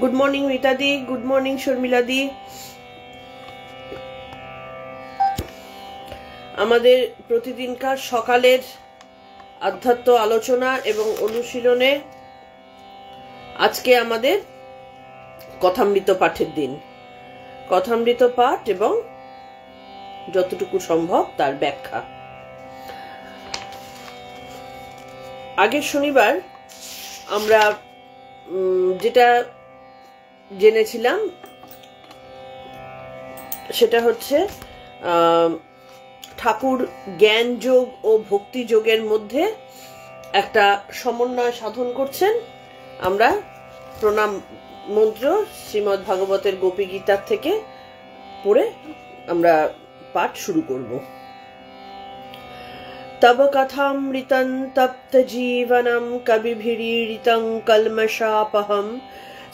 Good morning Rita দি, good morning Sharmila দি। আমাদের প্রতিদিনকার সকালের আধ্যাত্ম আলোচনা এবং অনুশীলনে আজকে আমাদের কথামৃত পাঠের দিন। কথামৃত পাঠ এবং যতটুকু সম্ভব তার ব্যাখ্যা। আগের শনিবার আমরা যেটা জেনেছিলাম সেটা হচ্ছে ঠাকুর জ্ঞান যোগ ও ভক্তি যোগের মধ্যে একটা সমন্বয় সাধন করছেন। আমরা প্রণাম মন্ত্র শ্রীমদ্ ভাগবতের গোপী গীতার থেকে পড়ে আমরা পাঠ শুরু করব। তব কথামৃতং তপ্ত জীবনম কবিভিरीडितं কলমশাপহম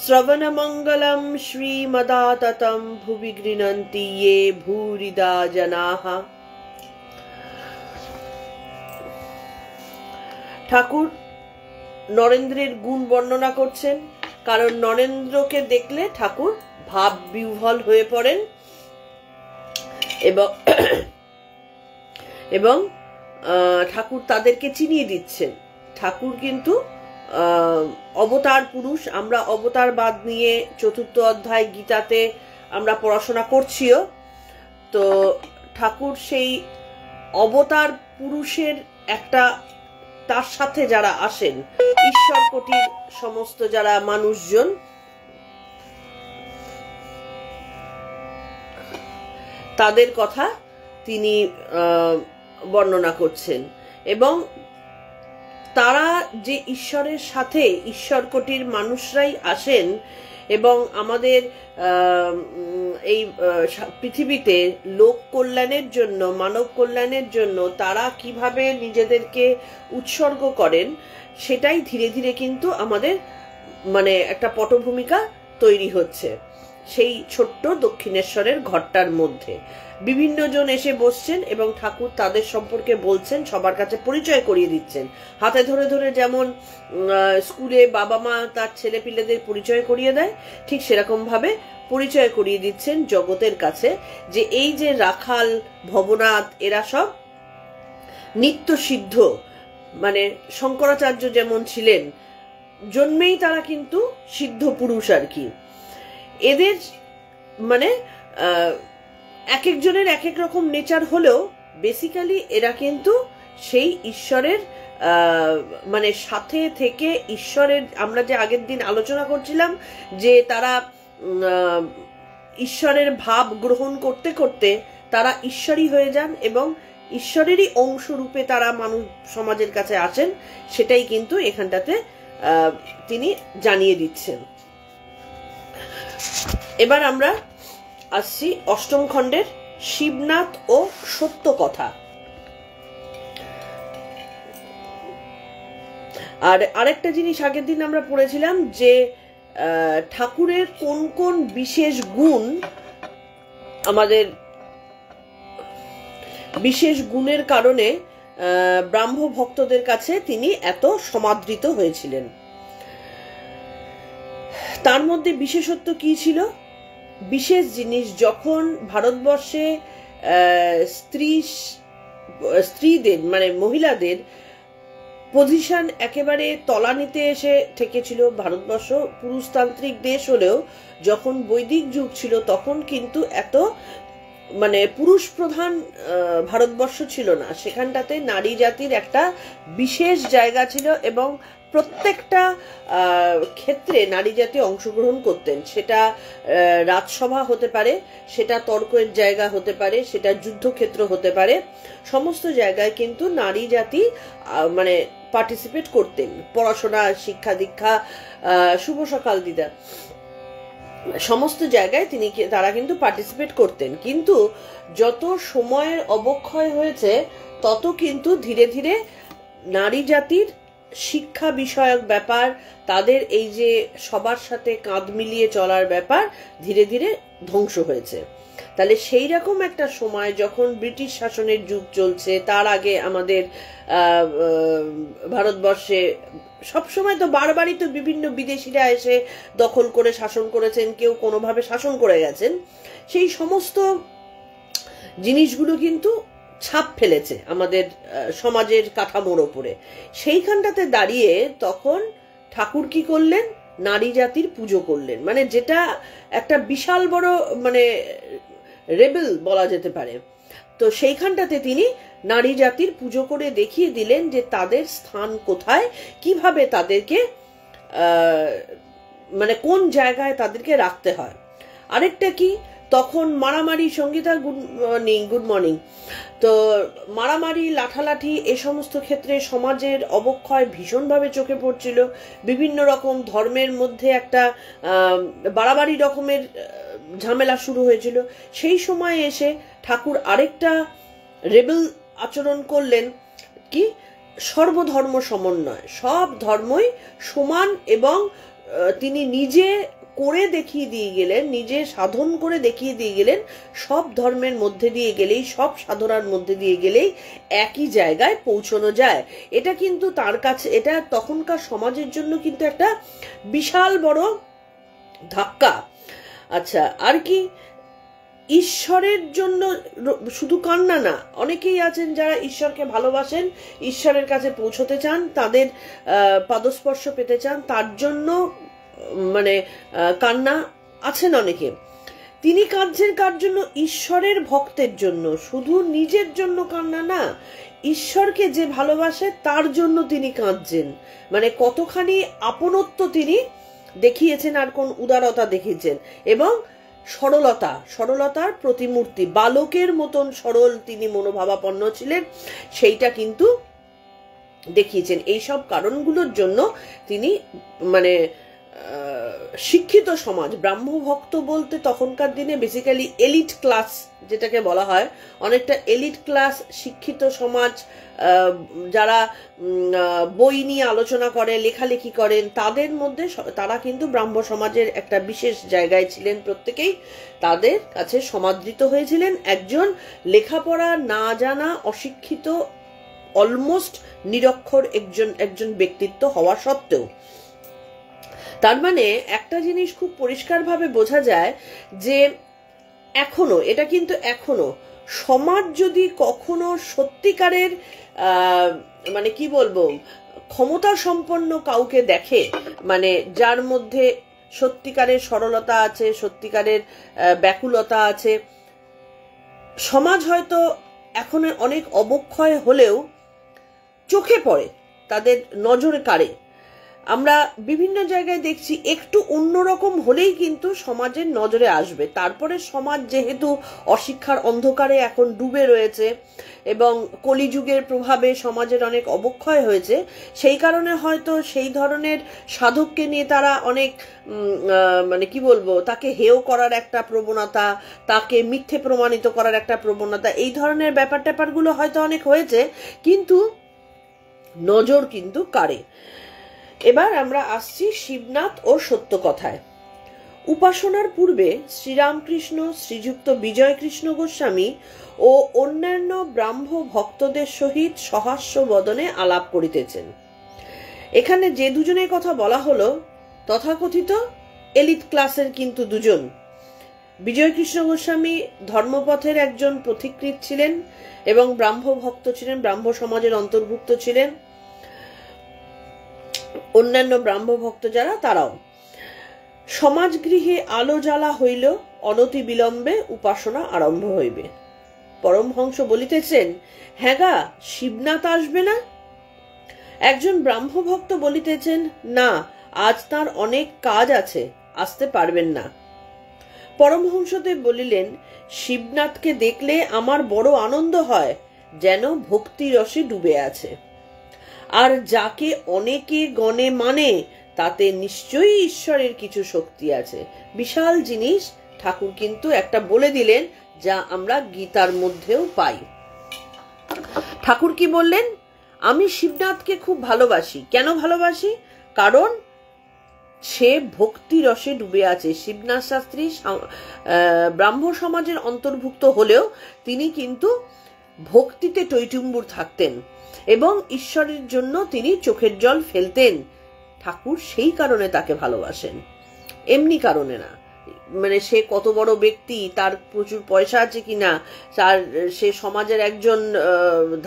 শ্রবণ মঙ্গলম শ্রীমদাততম ভুবি গৃহন্তি ये ভূরিদা জনাঃ। ঠাকুর নরেন্দ্রের গুণ বর্ণনা করছেন, কারণ নরেন্দ্রকে দেখলে ঠাকুর ভাব বিহ্বল হয়ে পড়েন এবং ঠাকুর তাদেরকে চিনিয়ে দিচ্ছেন। ঠাকুর কিন্তু অবতার পুরুষ। আমরা অবতারবাদ নিয়ে চতুর্থ অধ্যায় গীতাতে আমরা পড়াশোনা করছিও। তো ঠাকুর সেই অবতার পুরুষের একটা, তার সাথে যারা আসেন ঈশ্বর কোটির সমস্ত যারা মানুষজন, তাদের কথা তিনি বর্ণনা করছেন এবং তারা যে ঈশ্বরের সাথে, ঈশ্বর কোটির মানুষরাই আসেন এবং আমাদের এই পৃথিবীতে লোক কল্যাণের জন্য, মানব কল্যাণের জন্য তারা কিভাবে নিজেদেরকে উৎসর্গ করেন, সেটাই ধীরে ধীরে কিন্তু আমাদের মানে একটা পটভূমিকা তৈরি হচ্ছে। সেই ছোট্ট দক্ষিণেশ্বরের ঘরটার মধ্যে বিভিন্ন জন এসে বসছেন এবং ঠাকুর তাদের সম্পর্কে বলছেন, সবার কাছে পরিচয় করিয়ে দিচ্ছেন। হাতে ধরে ধরে যেমন স্কুলে বাবা মা তার ছেলে পিলেদের পরিচয় করিয়ে দেয়, ঠিক সেরকম ভাবে পরিচয় করিয়ে দিচ্ছেন জগতের কাছে যে এই যে রাখাল, ভবনাথ, এরা সব নিত্য সিদ্ধ। মানে শঙ্করাচার্য যেমন ছিলেন, জন্মেই তারা কিন্তু সিদ্ধ পুরুষ আর কি। এদের মানে এক একজনের এক এক রকম নেচার হলেও বেসিক্যালি এরা কিন্তু সেই ঈশ্বরের মানে সাথে থেকে ঈশ্বরের, আমরা যে আগের দিন আলোচনা করছিলাম যে তারা ঈশ্বরের ভাব গ্রহণ করতে করতে তারা ঈশ্বরই হয়ে যান এবং ঈশ্বরেরই অংশ রূপে তারা মানুষ সমাজের কাছে আসেন, সেটাই কিন্তু এখানটাতে তিনি জানিয়ে দিচ্ছেন। এবার আমরা আসছি অষ্টম খণ্ডের শিবনাথ ও সত্য কথা। আর আরেকটা জিনিস আগের দিন আমরা পড়েছিলাম যে ঠাকুরের কোন কোন বিশেষ গুণ, আমাদের বিশেষ গুণের কারণে ব্রাহ্ম ভক্তদের কাছে তিনি এত সমাদৃত হয়েছিলেন। তার মধ্যে বিশেষত্ব কি ছিল? বিশেষ জিনিস, যখন ভারতবর্ষে স্ত্রীদের মানে মহিলাদের পজিশন একেবারে তলানিতে এসে ঠেকেছিল, ভারতবর্ষ পুরুষতান্ত্রিক দেশ হলেও যখন বৈদিক যুগ ছিল তখন কিন্তু এত মানে পুরুষ প্রধান ভারতবর্ষ ছিল না। সেখানটাতে নারী জাতির একটা বিশেষ জায়গা ছিল এবং প্রত্যেকটা ক্ষেত্রে নারী জাতি অংশগ্রহণ করতেন। সেটা রাজসভা হতে পারে, সেটা তর্কের জায়গা হতে পারে, সেটা যুদ্ধক্ষেত্র হতে পারে, সমস্ত জায়গায় কিন্তু নারী জাতি মানে পার্টিসিপেট করতেন। পড়াশোনা, শিক্ষা দীক্ষা, শুভ সকাল দিদা, সমস্ত জায়গায় তারা কিন্তু পার্টিসিপেট করতেন। কিন্তু যত সময়ের অবক্ষয় হয়েছে তত কিন্তু ধীরে ধীরে নারী জাতির শিক্ষা বিষয়ক ব্যাপার, তাদের এই যে সবার সাথে কাঁধ মিলিয়ে চলার ব্যাপার ধীরে ধীরে ধ্বংস হয়েছে। তাহলে সেই রকম একটা সময় যখন ব্রিটিশ শাসনের যুগ চলছে, তার আগে আমাদের ভারতবর্ষে সবসময় তো বারবারই তো বিভিন্ন বিদেশিরা এসে দখল করে শাসন করেছেন, কেউ কোনোভাবে শাসন করে গেছেন, সেই সমস্ত জিনিসগুলো কিন্তু ছাপ ফেলেছে আমাদের সমাজের কাঠামোর ওপরে। সেইখানটাতে দাঁড়িয়ে তখন ঠাকুর কি করলেন, নারী জাতির পুজো করলেন, মানে যেটা একটা বিশাল বড় মানে রেবেল বলা যেতে পারে। তো সেইখানটাতে তিনি নারী জাতির পুজো করে দেখিয়ে দিলেন যে তাদের স্থান কোথায়, কিভাবে তাদেরকে মানে কোন জায়গায় তাদেরকে রাখতে হয়। আরেকটা কি, তখন মারামারি, সঙ্গীতা গুড মর্নিং, তো মারামারি লাঠালাঠি এ সমস্ত ক্ষেত্রে সমাজের অবক্ষয় ভীষণভাবে চোখে পড়ছিল। বিভিন্ন রকম ধর্মের মধ্যে একটা বাড়াবাড়ি রকমের ঝামেলা শুরু হয়েছিল। সেই সময় এসে ঠাকুর আরেকটা রেবেল আচরণ করলেন, কি, সর্বধর্ম সমন্বয়, সব ধর্মই সমান, এবং তিনি নিজে করে দেখিয়ে দিয়ে গেলেন, নিজে সাধন করে দেখিয়ে দিয়ে গেলেন সব ধর্মের মধ্যে দিয়ে গেলেই, সব সাধনার মধ্যে দিয়ে গেলেই একই জায়গায় পৌঁছানো যায়। এটা কিন্তু তার কাছে, এটা তখনকার সমাজের জন্য কিন্তু একটা বিশাল বড় ধাক্কা। আচ্ছা, আর কি, ঈশ্বরের জন্য শুধু কান্না না, অনেকেই আছেন যারা ঈশ্বরকে ভালোবাসেন, ঈশ্বরের কাছে পৌঁছতে চান, তাদের পাদস্পর্শ পেতে চান, তার জন্য মানে কান্না আছেন অনেকে। তিনি কাঁদছেন কার জন্য? ঈশ্বরের ভক্তের জন্য, শুধু নিজের জন্য কান্না না, ঈশ্বরকে যে ভালোবাসে তার জন্য তিনি কাঁদছেন। মানে কতখানি আপনত্ব তিনি দেখিয়েছেন, আর কোন উদারতা দেখিয়েছেন, এবং সরলতার প্রতিমূর্তি, বালকের মতন সরল তিনি মনোভাবাপন্ন ছিলেন, সেইটা কিন্তু দেখিয়েছেন। এইসব কারণগুলোর জন্য তিনি মানে শিক্ষিত সমাজ, ব্রাহ্ম ভক্ত বলতে তখনকার দিনে বেসিক্যালি এলিট ক্লাস যেটাকে বলা হয়, অনেকটা এলিট ক্লাস শিক্ষিত সমাজ, যারা বই নিয়ে আলোচনা করে, লেখালেখি করেন, তাদের মধ্যে তারা কিন্তু ব্রাহ্ম সমাজের একটা বিশেষ জায়গায় ছিলেন। প্রত্যেকেই তাদের কাছে সমাদৃত হয়েছিলেন একজন লেখাপড়া না জানা, অশিক্ষিত, অলমোস্ট নিরক্ষর একজন ব্যক্তিত্ব হওয়া সত্ত্বেও। তার মানে একটা জিনিস খুব পরিষ্কারভাবে বোঝা যায় যে এখনো, এটা কিন্তু এখনো সমাজ যদি কখনো সত্যিকারের মানে কি বলবো, ক্ষমতা সম্পন্ন কাউকে দেখে, মানে যার মধ্যে সত্যিকারের সরলতা আছে, সত্যিকারের ব্যাকুলতা আছে, সমাজ হয়তো এখনো অনেক অবক্ষয় হলেও চোখে পড়ে, তাদের নজরে কাড়ে। আমরা বিভিন্ন জায়গায় দেখছি একটু অন্যরকম হলেই কিন্তু সমাজের নজরে আসবে। তারপরে সমাজ যেহেতু অশিক্ষার অন্ধকারে এখন ডুবে রয়েছে এবং কলিযুগের প্রভাবে সমাজের অনেক অবক্ষয় হয়েছে, সেই কারণে হয়তো সেই ধরনের সাধককে নিয়ে তারা অনেক মানে কি বলবো, তাকে হেয় করার একটা প্রবণতা, তাকে মিথ্যে প্রমাণিত করার একটা প্রবণতা, এই ধরনের ব্যাপারগুলো হয়তো অনেক হয়েছে, কিন্তু নজর কিন্তু কাড়ে। এবার আমরা আসছি শিবনাথ ও সত্য কথায়। উপাসনার পূর্বে শ্রীরামকৃষ্ণ, শ্রীযুক্ত বিজয় কৃষ্ণ গোস্বামী ও অন্যান্য ব্রাহ্ম ভক্তদের সহিত সহাস্য বদনে আলাপ করিতেছেন। এখানে যে দুজনের কথা বলা হলো তথাকথিত এলিট ক্লাসের কিন্তু দুজন। বিজয় কৃষ্ণ গোস্বামী ধর্মপথের একজন পথিকৃৎ ছিলেন এবং ব্রাহ্ম ভক্ত ছিলেন, ব্রাহ্ম সমাজের অন্তর্ভুক্ত ছিলেন। অন্যান্য ব্রাহ্ম ভক্ত যারা, তারাও। সমাজগৃহে আলো জ্বালা হইল, অনতি বিলম্বে উপাসনা আরম্ভ হইবে। পরমহংস বলিতেছেন, হ্যাঁ গা, শিবনাথ আসবে না? একজন ব্রাহ্ম ভক্ত বলিতেছেন, না, আজ তার অনেক কাজ আছে, আসতে পারবেন না। পরমহংসদেব বলিলেন, শিবনাথকে দেখলে আমার বড় আনন্দ হয়, যেন ভক্তি রসে ডুবে আছে। আর যাকে অনেকে গণে মানে, তাতে নিশ্চয়ই ঈশ্বরের কিছু শক্তি আছে। বিশাল জিনিস ঠাকুর কিন্তু একটা বলে দিলেন, যা আমরা গীতার মধ্যেও পাই। ঠাকুর কি বললেন? আমি শিবনাথকে খুব ভালোবাসি। কেন ভালোবাসি? কারণ সে ভক্তি রসে ডুবে আছে। শিবনাথ শাস্ত্রী ব্রাহ্ম সমাজের অন্তর্ভুক্ত হলেও তিনি কিন্তু ভক্তিতে টইটুম্বুর থাকতেন এবং ঈশ্বরের জন্য তিনি চোখের জল ফেলতেন। ঠাকুর সেই কারণে তাকে ভালোবাসেন, এমনি কারণে না। মানে সে কত বড় ব্যক্তি, তার প্রচুর পয়সা আছে কিনা, তার সে সমাজের একজন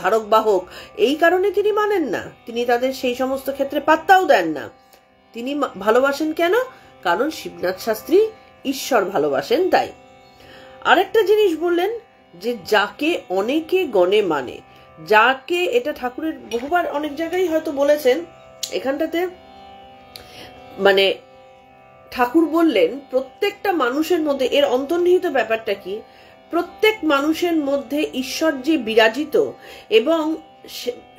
ধারক বাহক, এই কারণে তিনি মানেন না। তিনি তাদের সেই সমস্ত ক্ষেত্রে পাত্তাও দেন না। তিনি ভালোবাসেন কেন? কারণ শিবনাথ শাস্ত্রী ঈশ্বর ভালোবাসেন তাই। আরেকটা জিনিস বললেন যে যাকে অনেকে গণে মানে, যাকে, এটা ঠাকুরের বহুবার অনেক জায়গায় হয়তো বলেছেন, এখানটাতে মানে ঠাকুর বললেন প্রত্যেকটা মানুষের মধ্যে, এর অন্তর্নিহিত ব্যাপারটা কি, প্রত্যেক মানুষের মধ্যে ঈশ্বর যে বিরাজিত এবং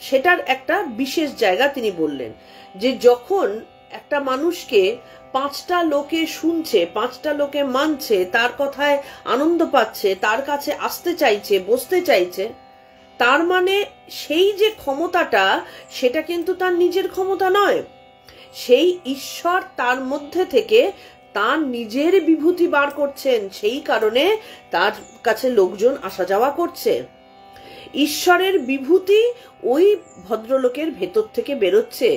সেটার একটা বিশেষ জায়গা তিনি বললেন যে যখন একটা মানুষকে 5টা লোকে শুনছে, 5টা লোকে মানছে, তার কথায় আনন্দ পাচ্ছে, তার কাছে আসতে চাইছে, বসতে চাইছে, তার মানে সেই যে ক্ষমতাটা, সেটা কিন্তু তার নিজের ক্ষমতা নয়। সেই ঈশ্বর তার মধ্যে থেকে তার নিজের বিভূতি বার করছেন, সেই কারণে তার কাছে লোকজন আসা যাওয়া করছে। ঈশ্বরের বিভূতি ওই ভদ্রলোকের ভেতর থেকে বেরোচ্ছে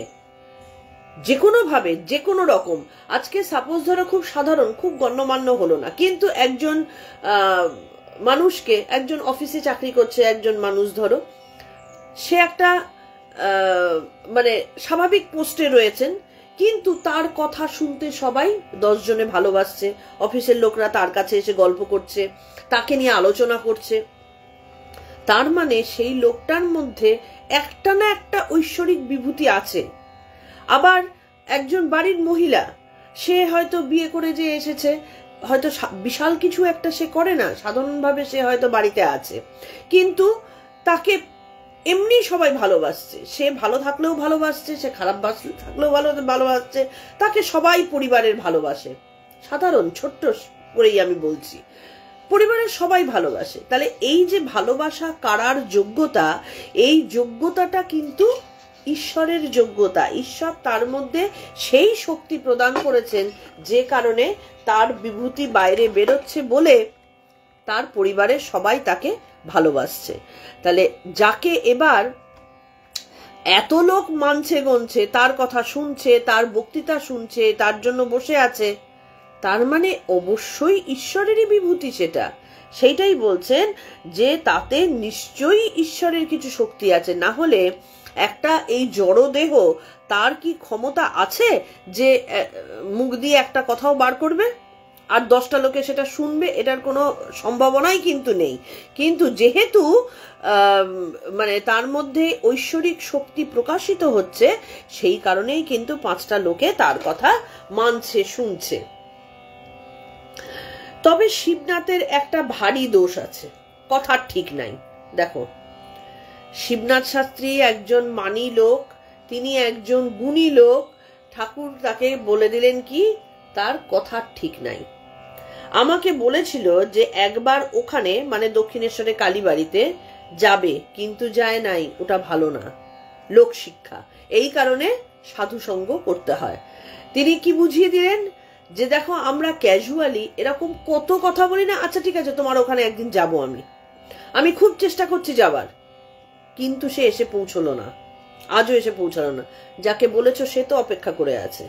যে কোনো ভাবে, যে কোনো রকম। আজকে সাপোজ ধরো খুব সাধারণ, খুব গণ্যমান্য হলো না, কিন্তু একজন মানুষকে, একজন অফিসে চাকরি করছে একজন মানুষ, ধরো সে একটা মানে স্বাভাবিক পোস্টে রয়েছেন, কিন্তু তার কথা শুনতে সবাই 10 জনে ভালোবাসছে, অফিসের লোকরা তার কাছে এসে গল্প করছে, তাকে নিয়ে আলোচনা করছে। তার মানে সেই লোকটার মধ্যে একটা না একটা ঐশ্বরিক বিভূতি আছে। আবার একজন বাড়ির মহিলা, সে হয়তো বিয়ে করে যে এসেছে, হয়তো বিশাল কিছু একটা সে করে না, সাধারণভাবে সে হয়তো বাড়িতে আছে, কিন্তু তাকে এমনি সবাই ভালোবাসছে, সে ভালো থাকলেও ভালোবাসছে, সে খারাপ থাকলেও ভালোবাসছে, তাকে সবাই পরিবারের ভালোবাসে। সাধারণ ছোট্ট করেই আমি বলছি, পরিবারের সবাই ভালোবাসে। তাহলে এই যে ভালোবাসা কারার যোগ্যতা, এই যোগ্যতাটা কিন্তু ঈশ্বরের যোগ্যতা। ঈশ্বর তার মধ্যে সেই শক্তি প্রদান করেছেন যে কারণে তার বিভূতি বাইরে বেরোচ্ছে বলে তার পরিবারের সবাই তাকে ভালোবাসছে। তাহলে যাকে এবার এত লোক মানছে গণছে, তার কথা শুনছে, তার বক্তৃতা শুনছে, তার জন্য বসে আছে, তার মানে অবশ্যই ঈশ্বরেরই বিভূতি সেটা। সেইটাই বলছেন যে তাতে নিশ্চয়ই ঈশ্বরের কিছু শক্তি আছে, না হলে একটা এই জড় দেহ, তার কি ক্ষমতা আছে যে মুখ দিয়ে একটা কথাও বার করবে আর 10টা লোকে সেটা শুনবে? এটার কোনো সম্ভাবনাই কিন্তু নেই। কিন্তু যেহেতু মানে তার মধ্যে ঐশ্বরিক শক্তি প্রকাশিত হচ্ছে, সেই কারণেই কিন্তু 5টা লোকে তার কথা মানছে, শুনছে। তবে শিবনাথের একটা ভারী দোষ আছে, কথার ঠিক নাই। দেখো, শিবনাথ শাস্ত্রী একজন মানী লোক, তিনি একজন গুণী লোক। ঠাকুর তাকে বলে দিলেন কি, তার কথার ঠিক নাই। আমাকে বলেছিল যে একবার ওখানে, মানে দক্ষিণেশ্বরে কালীবাড়িতে যাবে, কিন্তু যায় নাই, ওটা ভালো না, লোক শিক্ষা, এই কারণে সাধু সঙ্গ করতে হয়। তিনি কি বুঝিয়ে দিলেন যে দেখো, আমরা ক্যাজুয়ালি এরকম কত কথা বলি না, আচ্ছা ঠিক আছে তোমার ওখানে একদিন যাব, আমি খুব চেষ্টা করছি যাবার, কিন্তু সে এসে পৌঁছলো না, আজও এসে পৌঁছালো না। যাকে বলেছ সে তো অপেক্ষা করে আছে।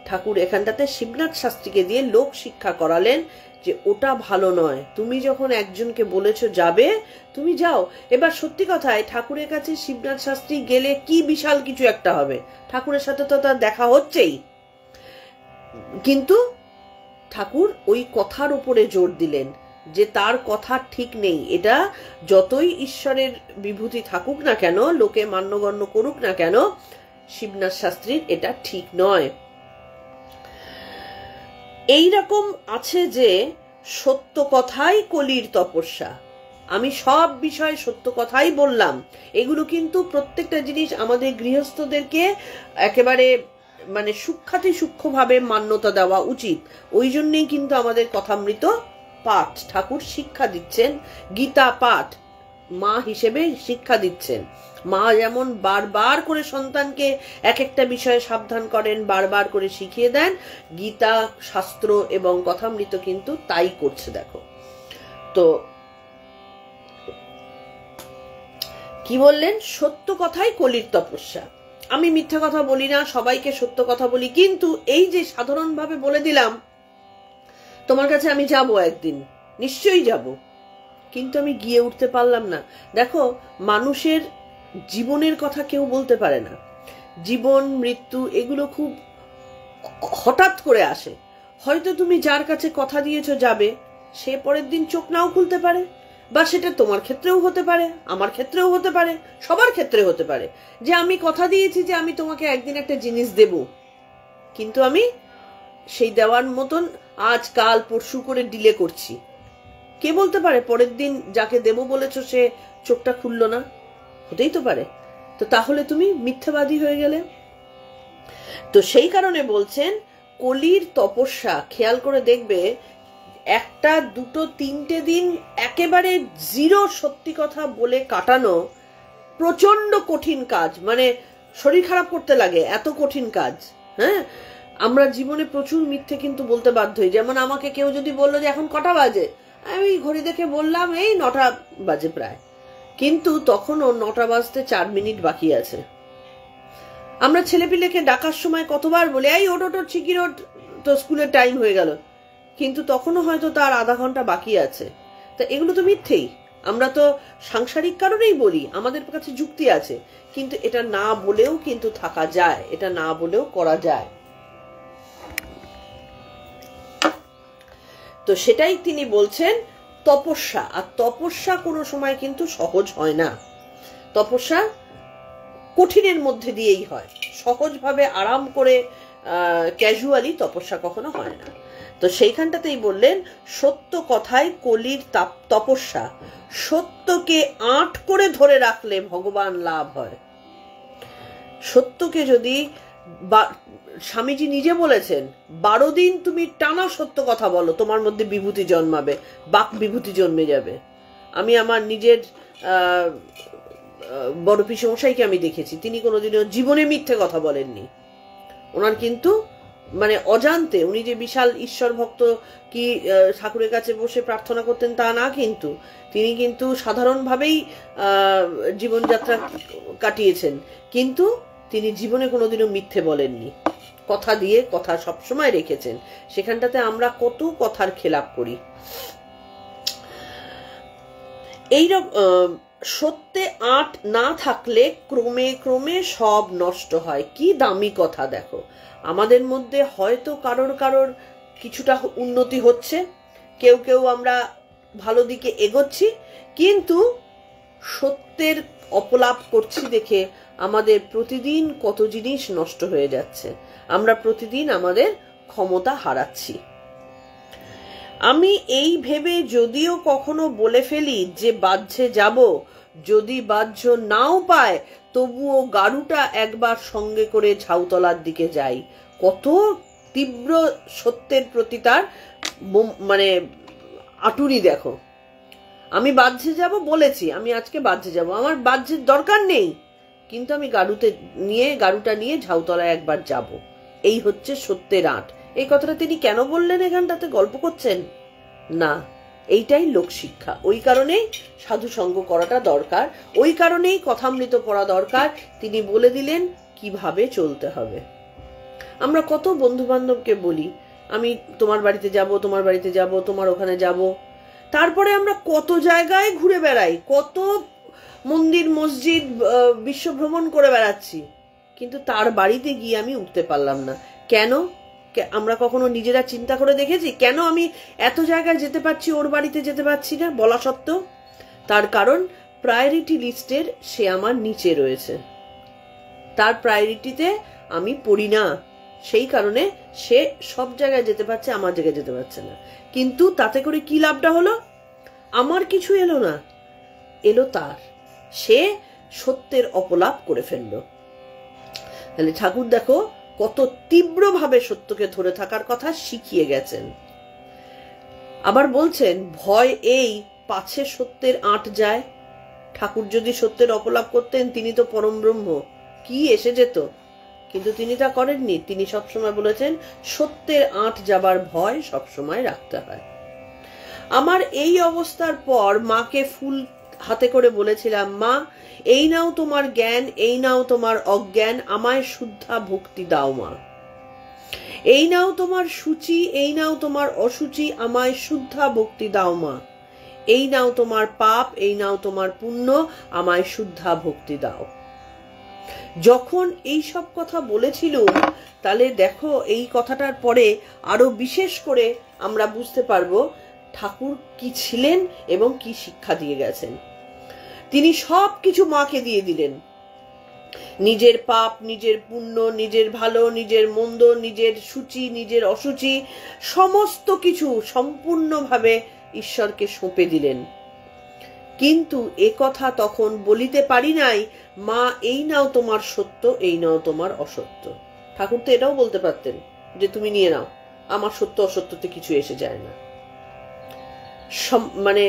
ঠাকুর এখানটাতে শিবনাথ শাস্ত্রীকে দিয়ে লোক শিক্ষা করালেন যে ওটা ভালো নয়, তুমি যখন একজনকে বলেছো যাবে, তুমি যাও। এবার সত্যি কথায় ঠাকুরের কাছে শিবনাথ শাস্ত্রী গেলে কি বিশাল কিছু একটা হবে, ঠাকুরের সাথে তো তার দেখা হচ্ছেই, কিন্তু ঠাকুর ওই কথার উপরে জোর দিলেন যে তার কথা ঠিক নেই। এটা যতই ঈশ্বরের বিভূতি থাকুক না কেন, লোকে মান্যগণ্য করুক না কেন, শিবনাথ শাস্ত্রীর এটা ঠিক নয়। এইরকম আছে যে সত্য কথাই কলির তপস্যা। আমি সব বিষয়ে সত্য কথাই বললাম। এগুলো কিন্তু প্রত্যেকটা জিনিস আমাদের গৃহস্থদেরকে একেবারে মানে সূক্ষ্মাতি সূক্ষ্মভাবে মান্যতা দেওয়া উচিত। ওই জন্যই কিন্তু আমাদের কথামৃত পাঠ, ঠাকুর শিক্ষা দিচ্ছেন, গীতা পাঠ, মা হিসেবে শিক্ষা দিচ্ছেন। মা যেমন বারবার করে সন্তানকে এক একটা বিষয়ে সাবধান করেন, বারবার করে শিখিয়ে দেন, গীতা, শাস্ত্র এবং কথামৃত কিন্তু তাই করছে। দেখো তো কি বললেন, সত্য কথাই কলির তপস্যা। আমি মিথ্যা কথা বলি না, সবাইকে সত্য কথা বলি, কিন্তু এই যে সাধারণভাবে বলে দিলাম তোমার কাছে আমি যাব একদিন, নিশ্চয়ই যাব, কিন্তু আমি গিয়ে উঠতে পারলাম না। দেখো, মানুষের জীবনের কথা কেউ বলতে পারে না। জীবন মৃত্যু এগুলো খুব হঠাৎ করে আসে। হয়তো তুমি যার কাছে কথা দিয়েছো যাবে, সে পরের দিন চোখ নাও খুলতে পারে, বা সেটা তোমার ক্ষেত্রেও হতে পারে, আমার ক্ষেত্রেও হতে পারে, সবার ক্ষেত্রে হতে পারে, যে আমি কথা দিয়েছি যে আমি তোমাকে একদিন একটা জিনিস দেব, কিন্তু আমি সেই দেওয়ার মতন আজ কাল পরশু করে ডিলে করছি। কে বলতে পারে পরের দিন যাকে দেব বলেছো সে চোখটা খুললো না? হতেই তো পারে। তো তাহলে তুমি মিথ্যাবাদী হয়ে গেলে। তো সেই কারণে বলছেন কলির তপস্যা, খেয়াল করে দেখবে, একটা দুটো তিনটে দিন একেবারে জিরো সত্যি কথা বলে কাটানো প্রচন্ড কঠিন কাজ, মানে শরীর খারাপ করতে লাগে, এত কঠিন কাজ। হ্যাঁ, আমরা জীবনে প্রচুর মিথ্যে কিন্তু বলতে বাধ্য হই। যেমন আমাকে কেউ যদি বললো যে এখন কটা বাজে, আমি ঘড়ি দেখে বললাম এই 9টা বাজে প্রায়, কিন্তু তখনও 9টা বাজতে 4 মিনিট বাকি আছে। আমরা ছেলেপিলেকে ডাকার সময় কতবার বলি এই ওট ওট শিগগির ওঠ, তো স্কুলের টাইম হয়ে গেল, কিন্তু তখনও হয়তো তার আধা ঘন্টা বাকি আছে। তা এগুলো তো মিথ্যেই। আমরা তো সাংসারিক কারণেই বলি, আমাদের কাছে যুক্তি আছে, কিন্তু এটা না বলেও কিন্তু থাকা যায়, এটা না বলেও করা যায়। তো সেটাই তিনি বলছেন তপস্যা। আর তপস্যা কোনো সময় কিন্তু সহজ হয় না, তপস্যা কঠিনের মধ্যে দিয়েই হয়, সহজভাবে আরাম করে ক্যাজুয়ালি তপস্যা কখনো হয় না। তো সেইখানটাতেই বললেন সত্য কথাই কলির তপস্যা, সত্যকে আঁট করে ধরে রাখলে ভগবান লাভ হয়। সত্যকে যদি, স্বামীজি নিজে বলেছেন 12 দিন তুমি টানা সত্য কথা বলো, তোমার মধ্যে বিভূতি জন্মাবে, বাক বিভূতি জন্মে যাবে। আমি আমার নিজের বড় পিসমশাইকে আমি দেখেছি, তিনি কোনোদিনও জীবনে মিথ্যে কথা বলেননি। ওনার কিন্তু মানে অজান্তে, উনি যে বিশাল ঈশ্বর ভক্ত কি ঠাকুরের কাছে বসে প্রার্থনা করতেন তা না, কিন্তু তিনি কিন্তু সাধারণভাবেই জীবনযাত্রা কাটিয়েছেন, কিন্তু তিনি জীবনে কোনোদিনও মিথ্যে বলেননি, কথা দিয়ে কথা সবসময় রেখেছেন। সেখানটাতে আমরা কত কথার খেলাপ করি। এইরকম সত্যে আট না থাকলে ক্রমে ক্রমে সব নষ্ট হয়। কি দামি কথা! দেখো, আমাদের মধ্যে হয়তো কারোর কারোর কিছুটা উন্নতি হচ্ছে, কেউ কেউ আমরা ভালো দিকে এগোচ্ছি, কিন্তু সত্যের অপলাপ করছি দেখে আমাদের প্রতিদিন কত জিনিস নষ্ট হয়ে যাচ্ছে, আমরা প্রতিদিন আমাদের ক্ষমতা হারাচ্ছি। আমি এই ভেবে যদিও কখনো বলে ফেলি যে বাহ্যে যাব, যদি বাহ্য নাও পায় তবুও গাড়ুটা একবার সঙ্গে করে ঝাউতলার দিকে যাই। কত তীব্র সত্যের প্রতি তার মানে আটুরি! দেখো, আমি বাহ্যে যাব বলেছি, আমি আজকে বাহ্যে যাব, আমার বাহ্যের দরকার নেই, কিন্তু আমি গাড়ুটা নিয়ে ঝাউতলায় একবার যাব। এই হচ্ছে সত্যের আট। এই কথাটা তিনি কেন বললেন? এখানটাতে গল্প করছেন না, এইটাই লোকশিক্ষা। ওই কারণেই সাধু সঙ্গ করাটা দরকার, ওই কারণেই কথামৃত পড়া দরকার। তিনি বলে দিলেন কিভাবে চলতে হবে। আমরা কত বন্ধু বান্ধবকে বলি আমি তোমার বাড়িতে যাব, তোমার বাড়িতে যাব, তোমার ওখানে যাব, তারপরে আমরা কত জায়গায় ঘুরে বেড়াই, কত মন্দির মসজিদ বিশ্ব ভ্রমণ করে বেড়াচ্ছি, কিন্তু তার বাড়িতে গিয়ে আমি উঠতে পারলাম না। কেন? আমরা কখনো নিজেরা চিন্তা করে দেখেছি কেন আমি এত জায়গায় যেতে পারছি, ওর বাড়িতে যেতে পারছি না বলা সত্ত্বেও? তার কারণ প্রায়োরিটি লিস্টের সে আমার নিচে রয়েছে, তার প্রায়োরিটিতে আমি পড়ি না, সেই কারণে সে সব জায়গায় যেতে পারছে, আমার জায়গায় যেতে পারছে না। কিন্তু তাতে করে কি লাভটা হলো? আমার কিছু এলো না, এলো তার। সে সত্যের অপলাপ করে ফেললো। তাহলে ঠাকুর দেখো কত তীব্রভাবে সত্যকে ধরে থাকার কথা শিখিয়ে গেছেন। আবার বলছেন ভয় এই পাছে সত্যের আঁট যায়। ঠাকুর যদি সত্যের অপলাপ করতেন, তিনি তো পরম ব্রহ্ম, কি এসে যেত? কিন্তু তিনি তা করেননি। তিনি সবসময় বলেছেন সত্যের আঁট যাবার ভয় সবসময় রাখতে হয়। আমার এই অবস্থার পর মাকে ফুল হাতে করে বলেছিলাম, মা, এই নাও তোমার জ্ঞান, এই নাও তোমার অজ্ঞান, আমায় শুদ্ধা ভক্তি দাও মা। এই নাও তোমার সূচি, এই নাও তোমার অসুচি, আমায় শুদ্ধা ভক্তি দাও মা। এই নাও তোমার পাপ, এই নাও তোমার পুণ্য, আমায় শুদ্ধা ভক্তি দাও। যখন এই সব কথা বলেছিল, তাহলে দেখো এই কথাটার পরে আরো বিশেষ করে আমরা বুঝতে পারবো ঠাকুর কি ছিলেন এবং কি শিক্ষা দিয়ে গেছেন। তিনি সব কিছু মাকে দিয়ে দিলেন। নিজের পাপ, নিজের পুণ্য, নিজের ভালো, নিজের মন্দ, নিজের সূচি, নিজের অসুচি, সমস্ত কিছু সম্পূর্ণভাবে ঈশ্বরকে সঁপে দিলেন। কিন্তু এ কথা তখন বলিতে পারি নাই, মা, এই নাও তোমার সত্য, এই নাও তোমার অসত্য। ঠাকুর তো এটাও বলতে পারতেন যে তুমি নিয়ে নাও, আমার সত্য অসত্যতে কিছু এসে যায় না। মানে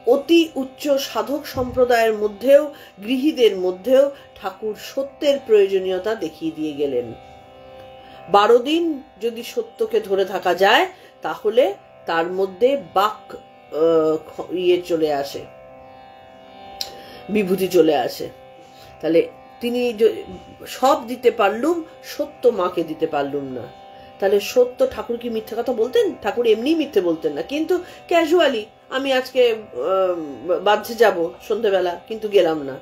অতি উচ্চ সাধক সম্প্রদায়ের মধ্যেও, গৃহীদের মধ্যেও ঠাকুর সত্যের প্রয়োজনীয়তা দেখিয়ে দিয়ে গেলেন। 12 দিন যদি সত্যকে ধরে থাকা যায়, তাহলে তার মধ্যে বাক চলে আসে, বিভূতি চলে আসে। তাহলে তিনি সব দিতে পারলুম, সত্য মাকে দিতে পারলুম না। তাহলে সত্য, ঠাকুর কি মিথ্যে কথা বলতেন? ঠাকুর এমনি মিথ্যে বলতেন না, কিন্তু ক্যাজুয়ালি আমি আজকে বাহ্যে যাব সন্ধ্যেবেলা, কিন্তু গেলাম না,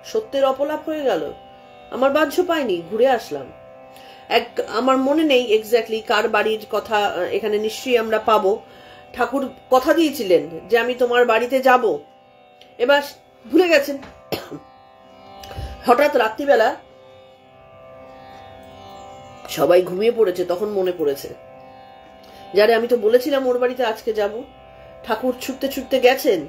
সত্যের অপলাপ হয়ে গেল, আমার বাহ্য পাইনি, ঘুরে আসলাম। আমার মনে নেই এক্স্যাক্টলি কার বাড়ির কথা, এখানে নিশ্চয়ই আমরা পাবো। ঠাকুর কথা দিয়েছিলেন যে আমি তোমার বাড়িতে যাব, এবার ভুলে গেছেন। হঠাৎ রাত্রিবেলা সবাই ঘুমিয়ে পড়েছে, তখন মনে পড়েছে, যারে আমি তো বলেছিলাম ওর বাড়িতে আজকে যাব। ঠাকুর ছুটতে ছুটতে গেছেন,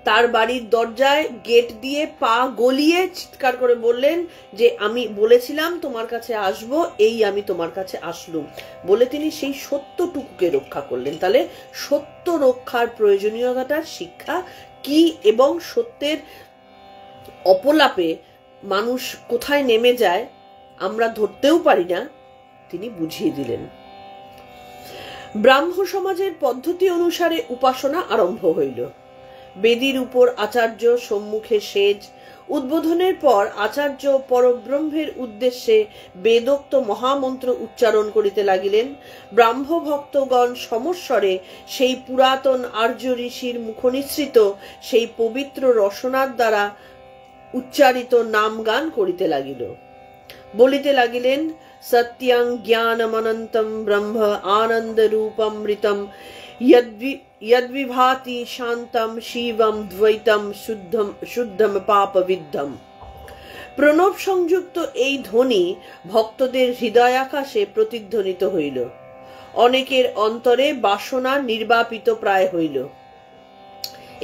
তার বাড়ির দরজায় গেট দিয়ে পা গলিয়ে চিৎকার করে বললেন যে আমি বলেছিলাম তোমার কাছে আসব, এই আমি তোমার কাছে আসলুম, বলে তিনি সেই সত্যটুকুকে রক্ষা করলেন। তাহলে সত্য রক্ষার প্রয়োজনীয়তার শিক্ষা কি এবং সত্যের অপলাপে মানুষ কোথায় নেমে যায় আমরা ধরতেও পারি না, তিনি বুঝিয়ে দিলেন। ব্রাহ্ম সমাজের পদ্ধতি অনুসারে উপাসনা আরম্ভ হইল। বেদির উপর আচার্য সম্মুখে সেজ, উদ্বোধনের পর আচার্য পরব্রহ্মের উদ্দেশ্যে বেদোক্ত মহামন্ত্র উচ্চারণ করিতে লাগিলেন। ব্রাহ্ম ভক্তগণ সমস্বরে সেই পুরাতন আর্য ঋষির মুখনিসৃত সেই পবিত্র রসনার দ্বারা উচ্চারিত নাম গান করিতে লাগিল। বলিতে লাগিলেন, সত্যং জ্ঞানমনন্তম ব্রহ্ম আনন্দ রূপমৃতম यद्विभाति शान्तम शिवम द्वैतम শুদ্ধম পাপবিদ্ধম। প্রণব সংযুক্ত এই ধ্বনি ভক্তদের হৃদয় আকাশে প্রতিধ্বনিত হইল। অনেকের অন্তরে বাসনা নির্বাপিত প্রায় হইল।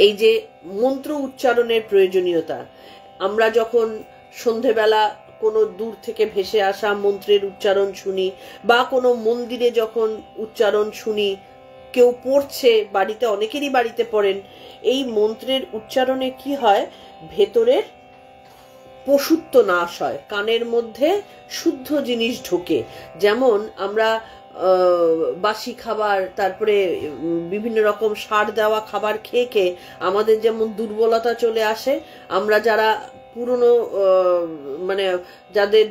এই যে মন্ত্র উচ্চারণের প্রয়োজনীয়তা, আমরা যখন সন্ধেবেলা কোনো দূর থেকে ভেসে আসা মন্ত্রের উচ্চারণ শুনি, বা কোনো মন্দিরে যখন উচ্চারণ শুনি, কেউ পড়ছে বাড়িতে, অনেকেরই বাড়িতে পড়েন, এই মন্ত্রের উচ্চারণে কি হয়, ভেতরের পশুত্ব নাশ হয়, কানের মধ্যে শুদ্ধ জিনিস ঢোকে। যেমন আমরা বাসি খাবার, তারপরে বিভিন্ন রকম সার দেওয়া খাবার খেয়ে খেয়ে আমাদের যেমন দুর্বলতা চলে আসে, আমরা যারা পুরনো মানে যাদের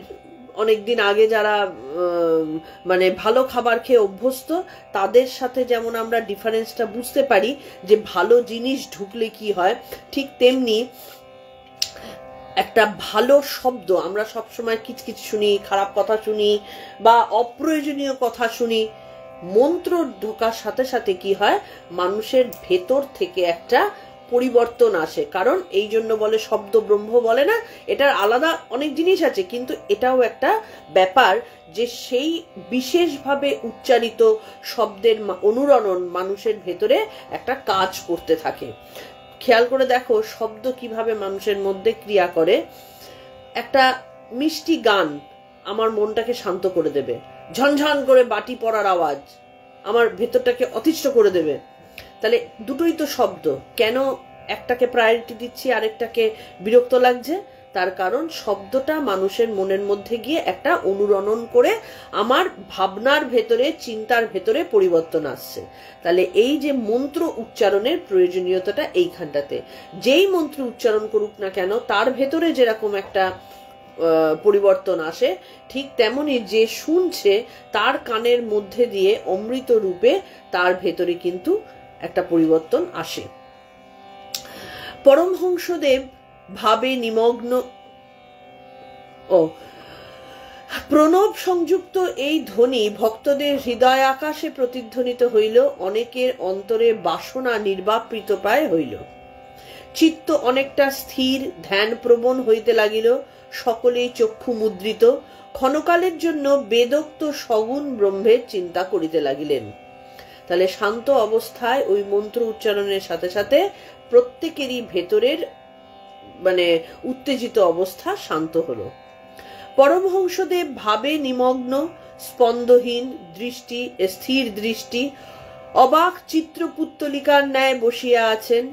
অনেকদিন আগে যারা মানে ভালো খাবার খেয়ে অভ্যস্ত, তাদের সাথে যেমন আমরা ডিফারেন্সটা বুঝতে পারি যে ভালো জিনিস ঢুকলে কি হয়, ঠিক তেমনি একটা ভালো শব্দ, আমরা সবসময় কিচকিচ শুনি, খারাপ কথা শুনি বা অপ্রয়োজনীয় কথা শুনি, মন্ত্র ঢোকার সাথে সাথে কি হয়, মানুষের ভেতর থেকে একটা পরিবর্তন আসে। কারণ এই জন্য বলে শব্দ ব্রহ্ম বলে না, এটার আলাদা অনেক জিনিস আছে, কিন্তু এটাও একটা ব্যাপার যে সেই বিশেষভাবে উচ্চারিত শব্দের অনুরণন মানুষের ভেতরে একটা কাজ করতে থাকে। খেয়াল করে দেখো শব্দ কিভাবে মানুষের মধ্যে ক্রিয়া করে। একটা মিষ্টি গান আমার মনটাকে শান্ত করে দেবে, ঝনঝন করে বাটি পড়ার আওয়াজ আমার ভেতরটাকে অতিষ্ঠ করে দেবে। তাহলে দুটোই তো শব্দ, কেন একটাকে প্রায়োরিটি দিচ্ছি, আরেকটাকে বিরক্ত লাগছে? তার কারণ শব্দটা মানুষের মনের মধ্যে গিয়ে একটা অনুরণন করে আমার ভাবনার ভেতরে, চিন্তার ভেতরে পরিবর্তন আসছে। তাহলে এই যে মন্ত্র উচ্চারণের প্রয়োজনীয়তাটা এইখানটাতে, যেই মন্ত্র উচ্চারণ করুক না কেন তার ভেতরে যেরকম একটা পরিবর্তন আসে, ঠিক তেমনি যে শুনছে তার কানের মধ্যে দিয়ে অমৃত রূপে তার ভেতরে কিন্তু একটা পরিবর্তন আসে। পরমহংসদেব ভাবে নিমগ্ন প্রণব সংযুক্ত এই ধ্বনি ভক্তদের হৃদয় আকাশে প্রতিধ্বনিত হইল, অনেকের অন্তরে বাসনা নির্বাপিত প্রায় হইল, চিত্ত অনেকটা স্থির ধ্যান প্রবণ হইতে লাগিল, সকলেই চক্ষু মুদ্রিত, ক্ষণকালের জন্য বেদোক্ত সগুণ ব্রহ্মের চিন্তা করিতে লাগিলেন। তাহলে শান্ত অবস্থায় ওই মন্ত্র উচ্চারণের সাথে সাথে প্রত্যেকেরই ভেতরের উত্তেজিত অবস্থা শান্ত হলো। পরমহংসদেব ভাবে নিমগ্ন, স্পন্দহীন দৃষ্টি, স্থির দৃষ্টি, অবাক চিত্রপুত্তলিকার ন্যায় বসিয়া আছেন।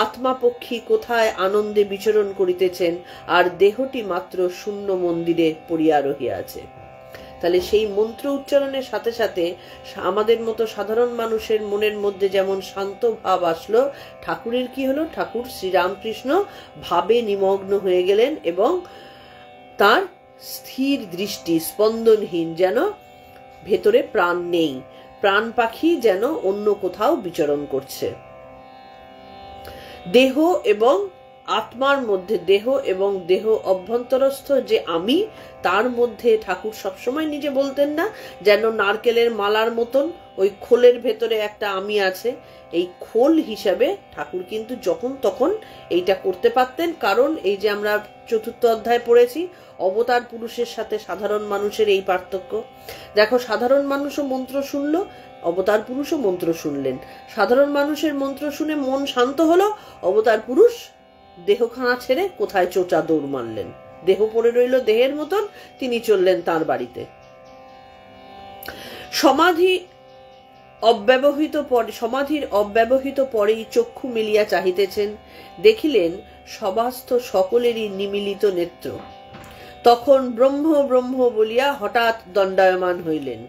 আত্মাপক্ষী কোথায় আনন্দে বিচরণ করিতেছেন, আর দেহটি মাত্র শূন্য মন্দিরে পড়িয়া রহিয়াছে। তাহলে সেই মন্ত্র উচ্চারণের সাথে সাথে আমাদের মতো সাধারণ মানুষের মনের মধ্যে যেমন শান্ত ভাব আসলো, ঠাকুরের কি হলো? ঠাকুর শ্রীরামকৃষ্ণ ভাবে নিমগ্ন হয়ে গেলেন এবং তার স্থির দৃষ্টি, স্পন্দনহীন, যেন ভেতরে প্রাণ নেই, প্রাণ পাখি যেন অন্য কোথাও বিচরণ করছে। দেহ এবং আত্মার মধ্যে, দেহ এবং দেহ অভ্যন্তরস্থ যে আমি, তার মধ্যে ঠাকুর সবসময় নিজে বলতেন না যেন নারকেলের মালার মতন ওই খোলের ভেতরে একটা আমি আছে, এই খোল হিসাবে ঠাকুর কিন্তু যখন তখন এইটা করতে পারতেন। কারণ এই যে আমরা চতুর্থ অধ্যায় পড়েছি, অবতার পুরুষের সাথে সাধারণ মানুষের এই পার্থক্য দেখো। সাধারণ মানুষও মন্ত্র শুনলো, অবতার পুরুষও মন্ত্র শুনলেন। সাধারণ মানুষের মন্ত্র শুনে মন শান্ত হলো, অবতার পুরুষ দেহখানা ছেড়ে কোথায় চোচা দৌড় মারলেন, দেহ পড়ে রইল দেহের মতন, তিনি চললেন তার বাড়িতে। সমাধির অব্যবহিত পরেই চক্ষু মিলিয়া চাহিতেছেন, দেখিলেন সভাস্থ সকলেরই নিমিলিত নেত্র। তখন ব্রহ্ম ব্রহ্ম বলিয়া হঠাৎ দণ্ডায়মান হইলেন।